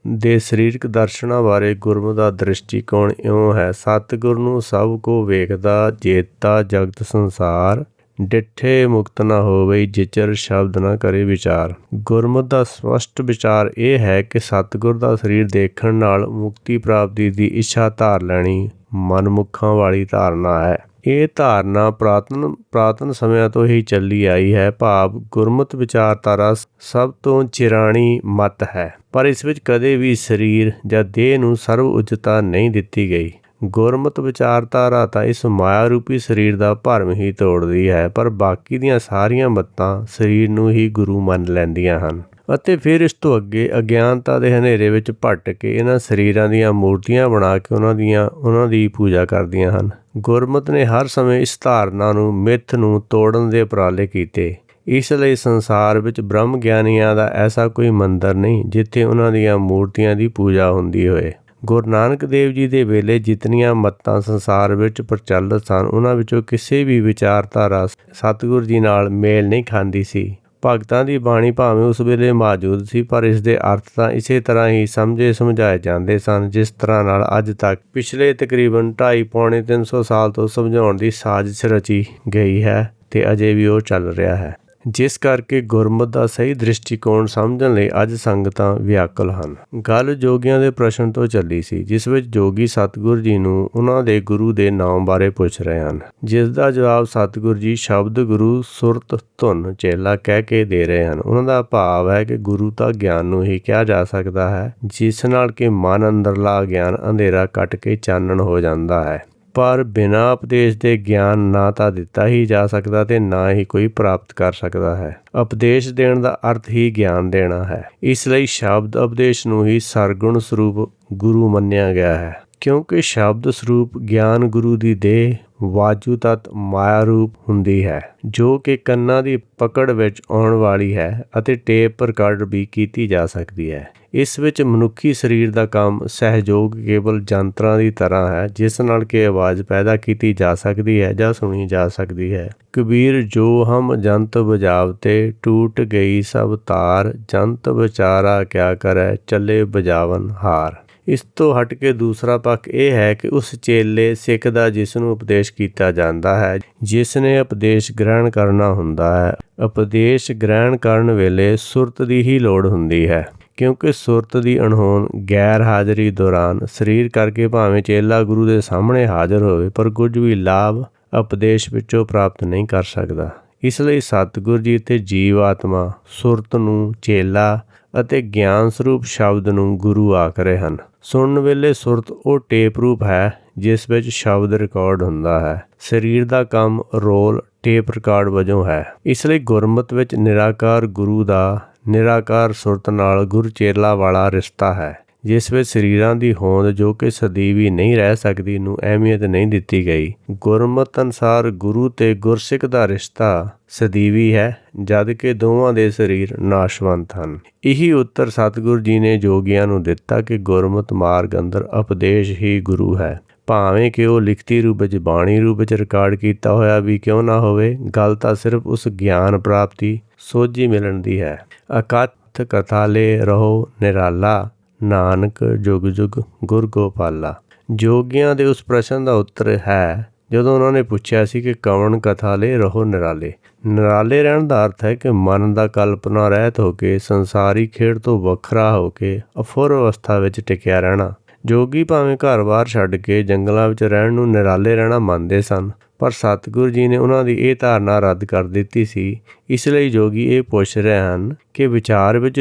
ਦੇ ਸਰੀਰਕ ਦਰਸ਼ਨਾਂ ਬਾਰੇ ਗੁਰਮਤਿ ਦਾ ਦ੍ਰਿਸ਼ਟੀਕੋਣ ਇਉਂ ਹੈ। ਸਤਿਗੁਰ ਨੂੰ ਸਭ ਕੋ ਵੇਖਦਾ ਜੇਤਾ ਜਗਤ ਸੰਸਾਰ, ਡਿੱਠੇ ਮੁਕਤ ਨਾ ਹੋਵੇ ਜਿਚਰ ਸ਼ਬਦ ਨਾ ਕਰੇ ਵਿਚਾਰ। ਗੁਰਮਤਿ ਦਾ ਸਪਸ਼ਟ ਵਿਚਾਰ ਇਹ ਹੈ ਕਿ ਸਤਿਗੁਰ ਦਾ ਸਰੀਰ ਦੇਖਣ ਨਾਲ ਮੁਕਤੀ ਪ੍ਰਾਪਤੀ ਦੀ ਇੱਛਾ ਧਾਰ ਲੈਣੀ ਮਨਮੁਖਾਂ ਵਾਲੀ ਧਾਰਨਾ ਹੈ। ਇਹ ਧਾਰਨਾ ਪੁਰਾਤਨ ਸਮਿਆਂ ਤੋਂ ਹੀ ਚੱਲੀ ਆਈ ਹੈ। ਭਾਵ ਗੁਰਮਤਿ ਵਿਚਾਰਧਾਰਾ ਸਭ ਤੋਂ ਚਿਰਾਣੀ ਮੱਤ ਹੈ, ਪਰ ਇਸ ਵਿੱਚ ਕਦੇ ਵੀ ਸਰੀਰ ਜਾਂ ਦੇਹ ਨੂੰ ਸਰਵ ਉੱਚਤਾ ਨਹੀਂ ਦਿੱਤੀ ਗਈ। ਗੁਰਮਤਿ ਵਿਚਾਰਧਾਰਾ ਤਾਂ ਇਸ ਮਾਇਆ ਰੂਪੀ ਸਰੀਰ ਦਾ ਭਰਮ ਹੀ ਤੋੜਦੀ ਹੈ, ਪਰ ਬਾਕੀ ਦੀਆਂ ਸਾਰੀਆਂ ਮੱਤਾਂ ਸਰੀਰ ਨੂੰ ਹੀ ਗੁਰੂ ਮੰਨ ਲੈਂਦੀਆਂ ਹਨ ਅਤੇ ਫਿਰ ਇਸ ਤੋਂ ਅੱਗੇ ਅਗਿਆਨਤਾ ਦੇ ਹਨੇਰੇ ਵਿੱਚ ਭਟਕ ਕੇ ਇਹਨਾਂ ਸਰੀਰਾਂ ਦੀਆਂ ਮੂਰਤੀਆਂ ਬਣਾ ਕੇ ਉਹਨਾਂ ਦੀ ਪੂਜਾ ਕਰਦੀਆਂ ਹਨ। ਗੁਰਮਤਿ ਨੇ ਹਰ ਸਮੇਂ ਇਸ ਧਾਰਨਾ ਨੂੰ, ਮਿੱਥ ਨੂੰ ਤੋੜਨ ਦੇ ਉਪਰਾਲੇ ਕੀਤੇ। ਇਸ ਲਈ ਸੰਸਾਰ ਵਿੱਚ ਬ੍ਰਹਮ ਗਿਆਨੀਆਂ ਦਾ ਐਸਾ ਕੋਈ ਮੰਦਰ ਨਹੀਂ ਜਿੱਥੇ ਉਹਨਾਂ ਦੀਆਂ ਮੂਰਤੀਆਂ ਦੀ ਪੂਜਾ ਹੁੰਦੀ ਹੋਏ। ਗੁਰੂ ਨਾਨਕ ਦੇਵ ਜੀ ਦੇ ਵੇਲੇ ਜਿਤਨੀਆਂ ਮੱਤਾਂ ਸੰਸਾਰ ਵਿੱਚ ਪ੍ਰਚਲਿਤ ਸਨ, ਉਹਨਾਂ ਵਿੱਚੋਂ ਕਿਸੇ ਵੀ ਵਿਚਾਰਧਾਰਾ ਸਤਿਗੁਰ ਜੀ ਨਾਲ ਮੇਲ ਨਹੀਂ ਖਾਂਦੀ ਸੀ। ਭਗਤਾਂ ਦੀ ਬਾਣੀ ਭਾਵੇਂ ਉਸ ਵੇਲੇ ਮੌਜੂਦ ਸੀ, ਪਰ ਇਸ ਦੇ ਅਰਥ ਤਾਂ ਇਸੇ ਤਰ੍ਹਾਂ ਹੀ ਸਮਝਾਏ ਜਾਂਦੇ ਸਨ ਜਿਸ ਤਰ੍ਹਾਂ ਨਾਲ ਅੱਜ ਤੱਕ ਪਿਛਲੇ ਤਕਰੀਬਨ 250-300 ਸਾਲ ਤੋਂ ਸਮਝਾਉਣ ਦੀ ਸਾਜ਼ਿਸ਼ ਰਚੀ ਗਈ ਹੈ ਤੇ ਅਜੇ ਵੀ ਉਹ ਚੱਲ ਰਿਹਾ ਹੈ। ਜਿਸ ਕਰਕੇ ਗੁਰਮਤਿ ਦਾ ਸਹੀ ਦ੍ਰਿਸ਼ਟੀਕੋਣ ਸਮਝਣ ਲਈ ਅੱਜ ਸੰਗਤਾਂ ਵਿਆਕੁਲ ਹਨ। ਗੱਲ ਜੋਗੀਆਂ ਦੇ ਪ੍ਰਸ਼ਨ ਤੋਂ ਚੱਲੀ ਸੀ, ਜਿਸ ਵਿੱਚ ਜੋਗੀ ਸਤਿਗੁਰ ਜੀ ਨੂੰ ਉਹਨਾਂ ਦੇ ਗੁਰੂ ਦੇ ਨਾਮ ਬਾਰੇ ਪੁੱਛ ਰਹੇ ਹਨ, ਜਿਸ ਦਾ ਜਵਾਬ ਸਤਿਗੁਰ ਜੀ ਸ਼ਬਦ ਗੁਰੂ, ਸੁਰਤ, ਧੁਨ, ਚੇਲਾ ਕਹਿ ਕੇ ਦੇ ਰਹੇ ਹਨ। ਉਹਨਾਂ ਦਾ ਭਾਵ ਹੈ ਕਿ ਗੁਰੂ ਤਾਂ ਗਿਆਨ ਨੂੰ ਹੀ ਕਿਹਾ ਜਾ ਸਕਦਾ ਹੈ, ਜਿਸ ਨਾਲ ਕਿ ਮਨ ਅੰਦਰਲਾ ਗਿਆਨ ਅੰਧੇਰਾ ਕੱਟ ਕੇ ਚਾਨਣ ਹੋ ਜਾਂਦਾ ਹੈ। ਪਰ ਬਿਨਾਂ ਉਪਦੇਸ਼ ਦੇ ਗਿਆਨ ਨਾ ਤਾਂ ਦਿੱਤਾ ਹੀ ਜਾ ਸਕਦਾ ਤੇ ਨਾ ਹੀ ਕੋਈ ਪ੍ਰਾਪਤ ਕਰ ਸਕਦਾ ਹੈ। ਉਪਦੇਸ਼ ਦੇਣ ਦਾ ਅਰਥ ਹੀ ਗਿਆਨ ਦੇਣਾ ਹੈ। ਇਸ ਲਈ ਸ਼ਬਦ ਉਪਦੇਸ਼ ਨੂੰ ਹੀ ਸਰਗੁਣ ਸਰੂਪ ਗੁਰੂ ਮੰਨਿਆ ਗਿਆ ਹੈ, ਕਿਉਂਕਿ ਸ਼ਬਦ ਸਰੂਪ ਗਿਆਨ ਗੁਰੂ ਦੀ ਦੇਹ ਵਾਜੂ ਤੱਤ ਮਾਇਆ ਰੂਪ ਹੁੰਦੀ ਹੈ, ਜੋ ਕਿ ਕੰਨਾਂ ਦੀ ਪਕੜ ਵਿੱਚ ਆਉਣ ਵਾਲੀ ਹੈ ਅਤੇ ਟੇਪ ਰਿਕਾਰਡ ਵੀ ਕੀਤੀ ਜਾ ਸਕਦੀ ਹੈ। ਇਸ ਵਿੱਚ ਮਨੁੱਖੀ ਸਰੀਰ ਦਾ ਕੰਮ ਸਹਿਯੋਗ ਕੇਵਲ ਯੰਤਰਾਂ ਦੀ ਤਰ੍ਹਾਂ ਹੈ, ਜਿਸ ਨਾਲ ਕਿ ਆਵਾਜ਼ ਪੈਦਾ ਕੀਤੀ ਜਾ ਸਕਦੀ ਹੈ ਜਾਂ ਸੁਣੀ ਜਾ ਸਕਦੀ ਹੈ। ਕਬੀਰ ਜੋ ਹਮ ਜੰਤ ਬਜਾਵਤੇ, ਟੂਟ ਗਈ ਸਭ ਤਾਰ, ਜੰਤ ਵਿਚਾਰਾ ਕਿਆ ਕਰੈ, ਚੱਲੇ ਬਜਾਵਨ ਹਾਰ। ਇਸ ਤੋਂ ਹਟ ਕੇ ਦੂਸਰਾ ਪੱਖ ਇਹ ਹੈ ਕਿ ਉਸ ਚੇਲੇ ਸਿੱਖ ਦਾ ਜਿਸ ਨੂੰ ਉਪਦੇਸ਼ ਕੀਤਾ ਜਾਂਦਾ ਹੈ, ਜਿਸ ਨੇ ਉਪਦੇਸ਼ ਗ੍ਰਹਿਣ ਕਰਨਾ ਹੁੰਦਾ ਹੈ। ਉਪਦੇਸ਼ ਗ੍ਰਹਿਣ ਕਰਨ ਵੇਲੇ ਸੁਰਤ ਦੀ ਹੀ ਲੋੜ ਹੁੰਦੀ ਹੈ, ਕਿਉਂਕਿ ਸੁਰਤ ਦੀ ਅਣਹੋਂਦ ਗੈਰ ਹਾਜ਼ਰੀ ਦੌਰਾਨ ਸਰੀਰ ਕਰਕੇ ਭਾਵੇਂ ਚੇਲਾ ਗੁਰੂ ਦੇ ਸਾਹਮਣੇ ਹਾਜ਼ਰ ਹੋਵੇ, ਪਰ ਕੁਝ ਵੀ ਲਾਭ ਉਪਦੇਸ਼ ਵਿੱਚੋਂ ਪ੍ਰਾਪਤ ਨਹੀਂ ਕਰ ਸਕਦਾ। ਇਸ ਲਈ ਸਤਿਗੁਰ ਜੀ ਅਤੇ ਜੀਵ ਆਤਮਾ ਸੁਰਤ ਨੂੰ ਚੇਲਾ ਅਤੇ ਗਿਆਨ ਸਰੂਪ ਸ਼ਬਦ ਨੂੰ ਗੁਰੂ ਆਖ ਰਹੇ ਹਨ। ਸੁਣਨ ਵੇਲੇ ਸੁਰਤ ਉਹ ਟੇਪ ਰੂਪ ਹੈ ਜਿਸ ਵਿੱਚ ਸ਼ਬਦ ਰਿਕਾਰਡ ਹੁੰਦਾ ਹੈ। ਸਰੀਰ ਦਾ ਕੰਮ ਰੋਲ ਟੇਪ ਰਿਕਾਰਡ ਵਜੋਂ ਹੈ। ਇਸ ਲਈ ਗੁਰਮਤਿ ਵਿੱਚ ਨਿਰਾਕਾਰ ਗੁਰੂ ਦਾ ਨਿਰਾਕਾਰ ਸੁਰਤ ਨਾਲ ਗੁਰ ਚੇਲਾ ਵਾਲਾ ਰਿਸ਼ਤਾ ਹੈ, ਜਿਸ ਵਿੱਚ ਸਰੀਰਾਂ ਦੀ ਹੋਂਦ ਜੋ ਕਿ ਸਦੀਵੀ ਨਹੀਂ ਰਹਿ ਸਕਦੀ ਨੂੰ ਅਹਿਮੀਅਤ ਨਹੀਂ ਦਿੱਤੀ ਗਈ। ਗੁਰਮਤਿ ਅਨੁਸਾਰ ਗੁਰੂ ਤੇ ਗੁਰਸਿੱਖ ਦਾ ਰਿਸ਼ਤਾ ਸਦੀਵੀ ਹੈ, ਜਦ ਕਿ ਦੋਵਾਂ ਦੇ ਸਰੀਰ ਨਾਸ਼ਵੰਤ ਹਨ। ਇਹੀ ਉੱਤਰ ਸਤਿਗੁਰ ਜੀ ਨੇ ਜੋਗੀਆਂ ਨੂੰ ਦਿੱਤਾ ਕਿ ਗੁਰਮਤਿ ਮਾਰਗ ਅੰਦਰ ਉਪਦੇਸ਼ ਹੀ ਗੁਰੂ ਹੈ, ਭਾਵੇਂ ਕਿ ਉਹ ਲਿਖਤੀ ਰੂਪ ਵਿੱਚ ਬਾਣੀ ਰੂਪ ਵਿੱਚ ਰਿਕਾਰਡ ਕੀਤਾ ਹੋਇਆ ਵੀ ਕਿਉਂ ਨਾ ਹੋਵੇ। ਗੱਲ ਤਾਂ ਸਿਰਫ ਉਸ ਗਿਆਨ ਪ੍ਰਾਪਤੀ ਸੋਝੀ ਮਿਲਣ ਦੀ ਹੈ। ਅਕਥ ਕਥਾਲੇ ਰਹੋ ਨਿਰਾਲਾ, ਨਾਨਕ ਜੁਗ ਜੁਗ ਗੁਰ ਗੋਪਾਲਾ। ਜੋਗੀਆਂ ਦੇ ਉਸ ਪ੍ਰਸ਼ਨ ਦਾ ਉੱਤਰ ਹੈ ਜਦੋਂ ਉਹਨਾਂ ਨੇ ਪੁੱਛਿਆ ਸੀ ਕਿ ਕਵਣ ਕਥਾ ਲੈ ਰਹੋ ਨਿਰਾਲੇ। ਨਿਰਾਲੇ ਰਹਿਣ ਦਾ ਅਰਥ ਹੈ ਕਿ ਮਨ ਦਾ ਕਲਪਨਾ ਰਹਿਤ ਹੋ ਕੇ, ਸੰਸਾਰੀ ਖੇਡ ਤੋਂ ਵੱਖਰਾ ਹੋ ਕੇ ਅਫੁਰ ਅਵਸਥਾ ਵਿੱਚ ਟਿਕਿਆ ਰਹਿਣਾ। ਜੋਗੀ ਭਾਵੇਂ ਘਰ-ਬਾਰ ਛੱਡ ਕੇ ਜੰਗਲਾਂ ਵਿੱਚ ਰਹਿਣ ਨੂੰ ਨਿਰਾਲੇ ਰਹਿਣਾ ਮੰਨਦੇ ਸਨ, ਪਰ ਸਤਿਗੁਰੂ ਜੀ ਨੇ ਉਹਨਾਂ ਦੀ ਇਹ ਧਾਰਨਾ ਰੱਦ ਕਰ ਦਿੱਤੀ ਸੀ। ਇਸ ਲਈ ਜੋਗੀ ਇਹ ਪੁੱਛ ਰਹੇ ਹਨ ਕਿ ਵਿਚਾਰ ਵਿੱਚ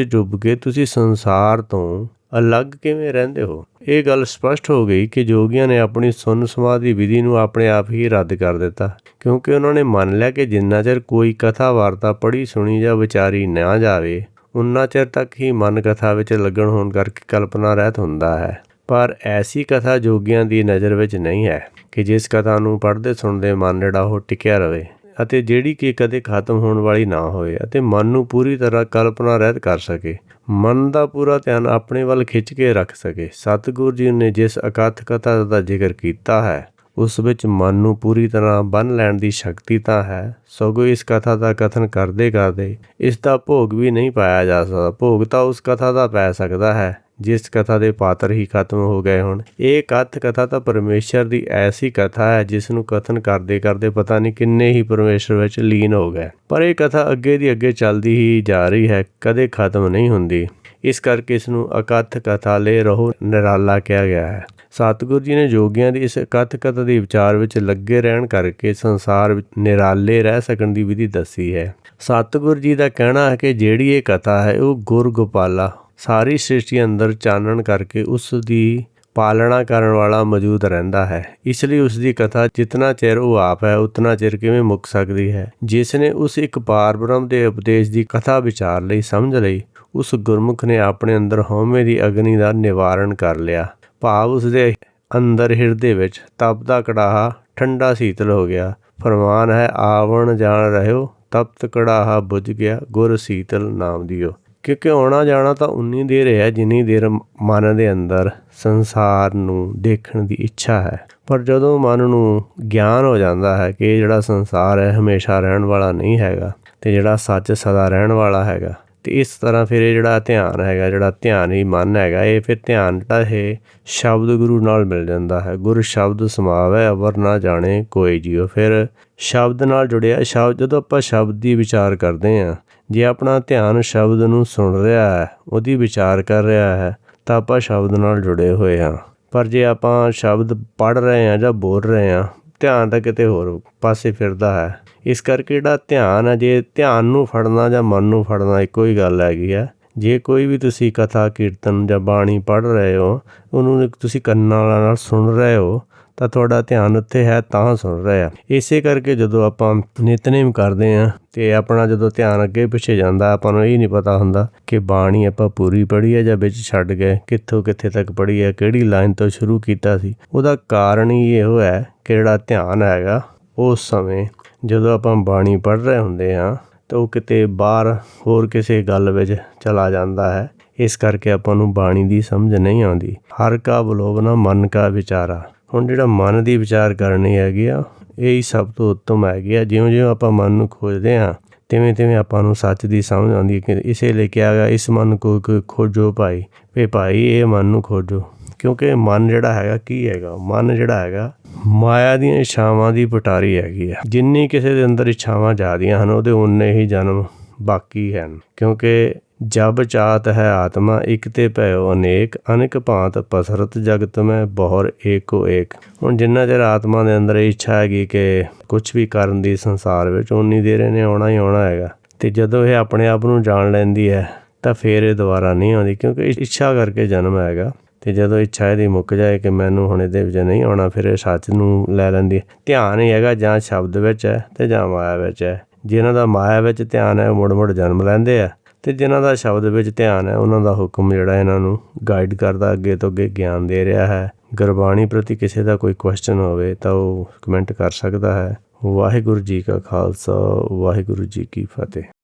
ਡੁੱਬ ਕੇ ਤੁਸੀਂ ਸੰਸਾਰ ਤੋਂ ਅਲੱਗ ਕਿਵੇਂ ਰਹਿੰਦੇ ਹੋ। ਇਹ ਗੱਲ ਸਪਸ਼ਟ ਹੋ ਗਈ ਕਿ ਜੋਗੀਆਂ ਨੇ ਆਪਣੀ ਸੁੰਨ ਸਮਾਧੀ ਵਿਧੀ ਨੂੰ ਆਪਣੇ ਆਪ ਹੀ ਰੱਦ ਕਰ ਦਿੱਤਾ, ਕਿਉਂਕਿ ਉਹਨਾਂ ਨੇ ਮੰਨ ਲਿਆ ਕਿ ਜਿੰਨਾ ਚਿਰ ਕੋਈ ਕਥਾ ਵਾਰਤਾ ਪੜ੍ਹੀ ਸੁਣੀ ਜਾਂ ਵਿਚਾਰੀ ਨਾ ਜਾਵੇ, ਉਨਾ ਚਿਰ ਤੱਕ ਹੀ ਮਨ ਕਥਾ ਵਿੱਚ ਲੱਗਣ ਹੋਣ ਕਰਕੇ ਕਲਪਨਾ ਰਹਿਤ ਹੁੰਦਾ ਹੈ। ਪਰ ਐਸੀ ਕਥਾ ਜੋਗੀਆਂ ਦੀ ਨਜ਼ਰ ਵਿੱਚ ਨਹੀਂ ਹੈ ਕਿ ਜਿਸ ਕਥਾ ਨੂੰ ਪੜ੍ਹਦੇ ਸੁਣਦੇ ਮਨ ਜਿਹੜਾ ਉਹ ਟਿਕਿਆ ਰਹੇ ਅਤੇ ਜਿਹੜੀ ਕਿ ਕਦੇ ਖਤਮ ਹੋਣ ਵਾਲੀ ਨਾ ਹੋਏ ਅਤੇ ਮਨ ਨੂੰ ਪੂਰੀ ਤਰ੍ਹਾਂ ਕਲਪਨਾ ਰਹਿਤ ਕਰ ਸਕੇ, ਮਨ ਦਾ ਪੂਰਾ ਧਿਆਨ ਆਪਣੇ ਵੱਲ ਖਿੱਚ ਕੇ ਰੱਖ ਸਕੇ। ਸਤਿਗੁਰੂ ਜੀ ਨੇ ਜਿਸ ਅਕਥ ਕਥਾ ਦਾ ਜ਼ਿਕਰ ਕੀਤਾ ਹੈ ਉਸ ਵਿੱਚ ਮਨ ਨੂੰ ਪੂਰੀ ਤਰ੍ਹਾਂ ਬੰਨ੍ਹ ਲੈਣ ਦੀ ਸ਼ਕਤੀ ਤਾਂ ਹੈ, ਸਗੋਂ ਇਸ ਕਥਾ ਦਾ ਕਥਨ ਕਰਦੇ ਕਰਦੇ ਇਸ ਦਾ ਭੋਗ ਵੀ ਨਹੀਂ ਪਾਇਆ ਜਾ ਸਕਦਾ। ਭੋਗ ਤਾਂ ਉਸ ਕਥਾ ਦਾ ਪੈ ਸਕਦਾ ਹੈ ਜਿਸ ਕਥਾ ਦੇ ਪਾਤਰ ਹੀ ਖਤਮ ਹੋ ਗਏ ਹੋਣ। ਇਹ ਕਥਾ ਤਾਂ ਪਰਮੇਸ਼ਰ ਦੀ ਐਸੀ ਕਥਾ ਹੈ ਜਿਸ ਨੂੰ ਕਥਨ ਕਰਦੇ ਕਰਦੇ ਪਤਾ ਨਹੀਂ ਕਿੰਨੇ ਹੀ ਪਰਮੇਸ਼ਰ ਵਿੱਚ ਲੀਨ ਹੋ ਗਏ, ਪਰ ਇਹ ਕਥਾ ਅੱਗੇ ਦੀ ਅੱਗੇ ਚੱਲਦੀ ਹੀ ਜਾ ਰਹੀ ਹੈ, ਕਦੇ ਖਤਮ ਨਹੀਂ ਹੁੰਦੀ। ਇਸ ਕਰਕੇ ਇਸ ਨੂੰ ਅਕਥ ਕਥਾ ਲੈ ਰਹੋ ਨਿਰਾਲਾ ਕਿਹਾ ਗਿਆ ਹੈ। ਸਤਿਗੁਰੂ ਜੀ ਨੇ ਜੋਗੀਆਂ ਦੀ ਇਸ ਅਕਥ ਕਥਾ ਦੇ ਵਿਚਾਰ ਵਿੱਚ ਲੱਗੇ ਰਹਿਣ ਕਰਕੇ ਸੰਸਾਰ ਵਿੱਚ ਨਿਰਾਲੇ ਰਹਿ ਸਕਣ ਦੀ ਵਿਧੀ ਦੱਸੀ ਹੈ। ਸਤਿਗੁਰੂ ਜੀ ਦਾ ਕਹਿਣਾ ਹੈ ਕਿ ਜਿਹੜੀ ਇਹ ਕਥਾ ਹੈ ਉਹ ਗੁਰ ਗੋਪਾਲਾ ਸਾਰੀ ਸ੍ਰਿਸ਼ਟੀ ਅੰਦਰ ਚਾਨਣ ਕਰਕੇ ਉਸ ਦੀ ਪਾਲਣਾ ਕਰਨ ਵਾਲਾ ਮੌਜੂਦ ਰਹਿੰਦਾ ਹੈ। ਇਸ ਲਈ ਉਸ ਦੀ ਕਥਾ ਜਿਤਨਾ ਚਿਰ ਉਹ ਆਪ ਹੈ ਉਤਨਾ ਚਿਰ ਕਿਵੇਂ ਮੁੱਕ ਸਕਦੀ ਹੈ। ਜਿਸ ਨੇ ਉਸ ਇੱਕ ਪਾਰ ਬ੍ਰਹਮ ਦੇ ਉਪਦੇਸ਼ ਦੀ ਕਥਾ ਵਿਚਾਰ ਲਈ ਸਮਝ ਲਈ, ਉਸ ਗੁਰਮੁਖ ਨੇ ਆਪਣੇ ਅੰਦਰ ਹਉਮੈ ਦੀ ਅਗਨੀ ਦਾ ਨਿਵਾਰਨ ਕਰ ਲਿਆ। ਭਾਵ ਉਸ ਦੇ ਅੰਦਰ ਹਿਰਦੇ ਵਿੱਚ ਤਪਦਾ ਕੜਾਹਾ ਠੰਡਾ ਸੀਤਲ ਹੋ ਗਿਆ। ਫਰਮਾਨ ਹੈ ਆਵਣ ਜਾਣ ਰਹਿਓ ਤਪਤ ਕੜਾਹਾ ਬੁਝ ਗਿਆ ਗੁਰ ਸੀਤਲ ਨਾਮ ਦਿਓ। ਕਿਉਂਕਿ ਆਉਣਾ ਜਾਣਾ ਤਾਂ ਉਨੀ ਦੇਰ ਹੈ ਜਿੰਨੀ ਦੇਰ ਮਨ ਦੇ ਅੰਦਰ ਸੰਸਾਰ ਨੂੰ ਦੇਖਣ ਦੀ ਇੱਛਾ ਹੈ। ਪਰ ਜਦੋਂ ਮਨ ਨੂੰ ਗਿਆਨ ਹੋ ਜਾਂਦਾ ਹੈ ਕਿ ਇਹ ਜਿਹੜਾ ਸੰਸਾਰ ਹੈ ਹਮੇਸ਼ਾ ਰਹਿਣ ਵਾਲਾ ਨਹੀਂ ਹੈਗਾ ਅਤੇ ਜਿਹੜਾ ਸੱਚ ਸਦਾ ਰਹਿਣ ਵਾਲਾ ਹੈਗਾ, ਅਤੇ ਇਸ ਤਰ੍ਹਾਂ ਫਿਰ ਇਹ ਜਿਹੜਾ ਧਿਆਨ ਹੈਗਾ, ਜਿਹੜਾ ਧਿਆਨ ਹੀ ਮਨ ਹੈਗਾ, ਇਹ ਫਿਰ ਧਿਆਨ ਜਿਹੜਾ ਇਹ ਸ਼ਬਦ ਗੁਰੂ ਨਾਲ ਮਿਲ ਜਾਂਦਾ ਹੈ। ਗੁਰ ਸ਼ਬਦ ਸਮਾਵੈ ਅਵਰ ਨਾ ਜਾਣੇ ਕੋਈ ਜੀਓ। ਫਿਰ ਸ਼ਬਦ ਨਾਲ ਜੁੜਿਆ ਸ਼ਬਦ, ਜਦੋਂ ਆਪਾਂ ਸ਼ਬਦ ਦੀ ਵਿਚਾਰ ਕਰਦੇ ਹਾਂ, ਜੇ ਆਪਣਾ ਧਿਆਨ ਸ਼ਬਦ ਨੂੰ ਸੁਣ ਰਿਹਾ ਹੈ, ਉਹਦੀ ਵਿਚਾਰ ਕਰ ਰਿਹਾ ਹੈ, ਤਾਂ ਆਪਾਂ ਸ਼ਬਦ ਨਾਲ ਜੁੜੇ ਹੋਏ ਹਾਂ। ਪਰ ਜੇ ਆਪਾਂ ਸ਼ਬਦ ਪੜ੍ਹ ਰਹੇ ਹਾਂ ਜਾਂ ਬੋਲ ਰਹੇ ਹਾਂ, ਧਿਆਨ ਤਾਂ ਕਿਤੇ ਹੋਰ ਪਾਸੇ ਫਿਰਦਾ ਹੈ। ਇਸ ਕਰਕੇ ਜਿਹੜਾ ਧਿਆਨ ਹੈ, ਜੇ ਧਿਆਨ ਨੂੰ ਫੜਨਾ ਜਾਂ ਮਨ ਨੂੰ ਫੜਨਾ ਇੱਕੋ ਹੀ ਗੱਲ ਹੈਗੀ ਹੈ। ਜੇ ਕੋਈ ਵੀ ਤੁਸੀਂ ਕਥਾ ਕੀਰਤਨ ਜਾਂ ਬਾਣੀ ਪੜ੍ਹ ਰਹੇ ਹੋ, ਉਹਨੂੰ ਤੁਸੀਂ ਕੰਨਾਂ ਨਾਲ ਸੁਣ ਰਹੇ ਹੋ, ਤਾਂ ਤੁਹਾਡਾ ਧਿਆਨ ਉੱਥੇ ਹੈ ਤਾਂ ਸੁਣ ਰਿਹਾ। ਇਸੇ ਕਰਕੇ ਜਦੋਂ ਆਪਾਂ ਨਿਤਨੇਮ ਕਰਦੇ ਹਾਂ ਅਤੇ ਆਪਣਾ ਜਦੋਂ ਧਿਆਨ ਅੱਗੇ ਪਿੱਛੇ ਜਾਂਦਾ, ਆਪਾਂ ਨੂੰ ਇਹ ਨਹੀਂ ਪਤਾ ਹੁੰਦਾ ਕਿ ਬਾਣੀ ਆਪਾਂ ਪੂਰੀ ਪੜ੍ਹੀ ਹੈ ਜਾਂ ਵਿੱਚ ਛੱਡ ਗਏ, ਕਿੱਥੋਂ ਕਿੱਥੇ ਤੱਕ ਪੜ੍ਹੀ ਹੈ, ਕਿਹੜੀ ਲਾਈਨ ਤੋਂ ਸ਼ੁਰੂ ਕੀਤਾ ਸੀ। ਉਹਦਾ ਕਾਰਨ ਹੀ ਇਹੋ ਹੈ ਕਿ ਜਿਹੜਾ ਧਿਆਨ ਹੈਗਾ ਉਸ ਸਮੇਂ ਜਦੋਂ ਆਪਾਂ ਬਾਣੀ ਪੜ੍ਹ ਰਹੇ ਹੁੰਦੇ ਹਾਂ ਤਾਂ ਉਹ ਕਿਤੇ ਬਾਹਰ ਹੋਰ ਕਿਸੇ ਗੱਲ ਵਿੱਚ ਚਲਾ ਜਾਂਦਾ ਹੈ। ਇਸ ਕਰਕੇ ਆਪਾਂ ਨੂੰ ਬਾਣੀ ਦੀ ਸਮਝ ਨਹੀਂ ਆਉਂਦੀ। ਹਰ ਕਾ ਵਿਲੋਵਨਾ ਮਨ ਕਾ ਵਿਚਾਰਾ। ਹੁਣ ਜਿਹੜਾ ਮਨ ਦੀ ਵਿਚਾਰ ਕਰਨੀ ਹੈਗੀ ਆ, ਇਹ ਸਭ ਤੋਂ ਉੱਤਮ ਹੈਗੀ ਆ। ਜਿਉਂ ਜਿਉਂ ਆਪਾਂ ਮਨ ਨੂੰ ਖੋਜਦੇ ਹਾਂ ਤਿਵੇਂ ਤਿਵੇਂ ਆਪਾਂ ਨੂੰ ਸੱਚ ਦੀ ਸਮਝ ਆਉਂਦੀ ਹੈ ਕਿ ਇਸੇ ਲਈ ਕਿਹਾ ਗਿਆ ਇਸ ਮਨ ਕੋ ਖੋਜੋ ਭਾਈ, ਵੀ ਭਾਈ ਇਹ ਮਨ ਨੂੰ ਖੋਜੋ। ਕਿਉਂਕਿ ਮਨ ਜਿਹੜਾ ਹੈਗਾ ਕੀ ਹੈਗਾ, ਮਨ ਜਿਹੜਾ ਹੈਗਾ ਮਾਇਆ ਦੀਆਂ ਇੱਛਾਵਾਂ ਦੀ ਪਟਾਰੀ ਹੈਗੀ ਆ। ਜਿੰਨੀ ਕਿਸੇ ਦੇ ਅੰਦਰ ਇੱਛਾਵਾਂ ਜ਼ਿਆਦੀਆਂ ਹਨ, ਉਹਦੇ ਉਨੇ ਹੀ ਜਨਮ ਬਾਕੀ ਹਨ। ਕਿਉਂਕਿ ਜਬ ਚਾਹਤ ਹੈ ਆਤਮਾ ਇੱਕ ਤੇ ਭਇਓ ਅਨੇਕ, ਅਨੇਕ ਭਾਂਤ ਪਸਰਤ ਜਗਤ ਮੈਂ ਬਹੁਰ ਏਕੋ ਏਕ। ਹੁਣ ਜਿੰਨਾ ਚਿਰ ਆਤਮਾ ਦੇ ਅੰਦਰ ਇੱਛਾ ਹੈਗੀ ਕਿ ਕੁਛ ਵੀ ਕਰਨ ਦੀ ਸੰਸਾਰ ਵਿੱਚ, ਉਨੀ ਦੇਰ ਇਹਨੇ ਆਉਣਾ ਹੀ ਆਉਣਾ ਹੈਗਾ। ਅਤੇ ਜਦੋਂ ਇਹ ਆਪਣੇ ਆਪ ਨੂੰ ਜਾਣ ਲੈਂਦੀ ਹੈ ਤਾਂ ਫਿਰ ਇਹ ਦੁਬਾਰਾ ਨਹੀਂ ਆਉਂਦੀ, ਕਿਉਂਕਿ ਇੱਛਾ ਕਰਕੇ ਜਨਮ ਹੈਗਾ। ਅਤੇ ਜਦੋਂ ਇੱਛਾ ਇਹਦੀ ਮੁੱਕ ਜਾਏ ਕਿ ਮੈਨੂੰ ਹੁਣ ਇਹਦੇ ਵਿੱਚ ਨਹੀਂ ਆਉਣਾ, ਫਿਰ ਇਹ ਸੱਚ ਨੂੰ ਲੈ ਲੈਂਦੀ ਹੈ। ਧਿਆਨ ਹੀ ਹੈਗਾ ਜਾਂ ਸ਼ਬਦ ਵਿੱਚ ਹੈ ਅਤੇ ਜਾਂ ਮਾਇਆ ਵਿੱਚ ਹੈ। ਜਿਨ੍ਹਾਂ ਦਾ ਮਾਇਆ ਵਿੱਚ ਧਿਆਨ ਹੈ ਉਹ ਮੁੜ ਮੁੜ ਜਨਮ ਲੈਂਦੇ ਆ, ਅਤੇ ਜਿਨ੍ਹਾਂ ਦਾ ਸ਼ਬਦ ਵਿੱਚ ਧਿਆਨ ਹੈ ਉਹਨਾਂ ਦਾ ਹੁਕਮ ਜਿਹੜਾ ਇਹਨਾਂ ਨੂੰ ਗਾਈਡ ਕਰਦਾ, ਅੱਗੇ ਤੋਂ ਅੱਗੇ ਗਿਆਨ ਦੇ ਰਿਹਾ ਹੈ। ਗੁਰਬਾਣੀ ਪ੍ਰਤੀ ਕਿਸੇ ਦਾ ਕੋਈ ਕੁਐਸਚਨ ਹੋਵੇ ਤਾਂ ਉਹ ਕਮੈਂਟ ਕਰ ਸਕਦਾ ਹੈ। ਵਾਹਿਗੁਰੂ ਜੀ ਕਾ ਖਾਲਸਾ, ਵਾਹਿਗੁਰੂ ਜੀ ਕੀ ਫਤਿਹ।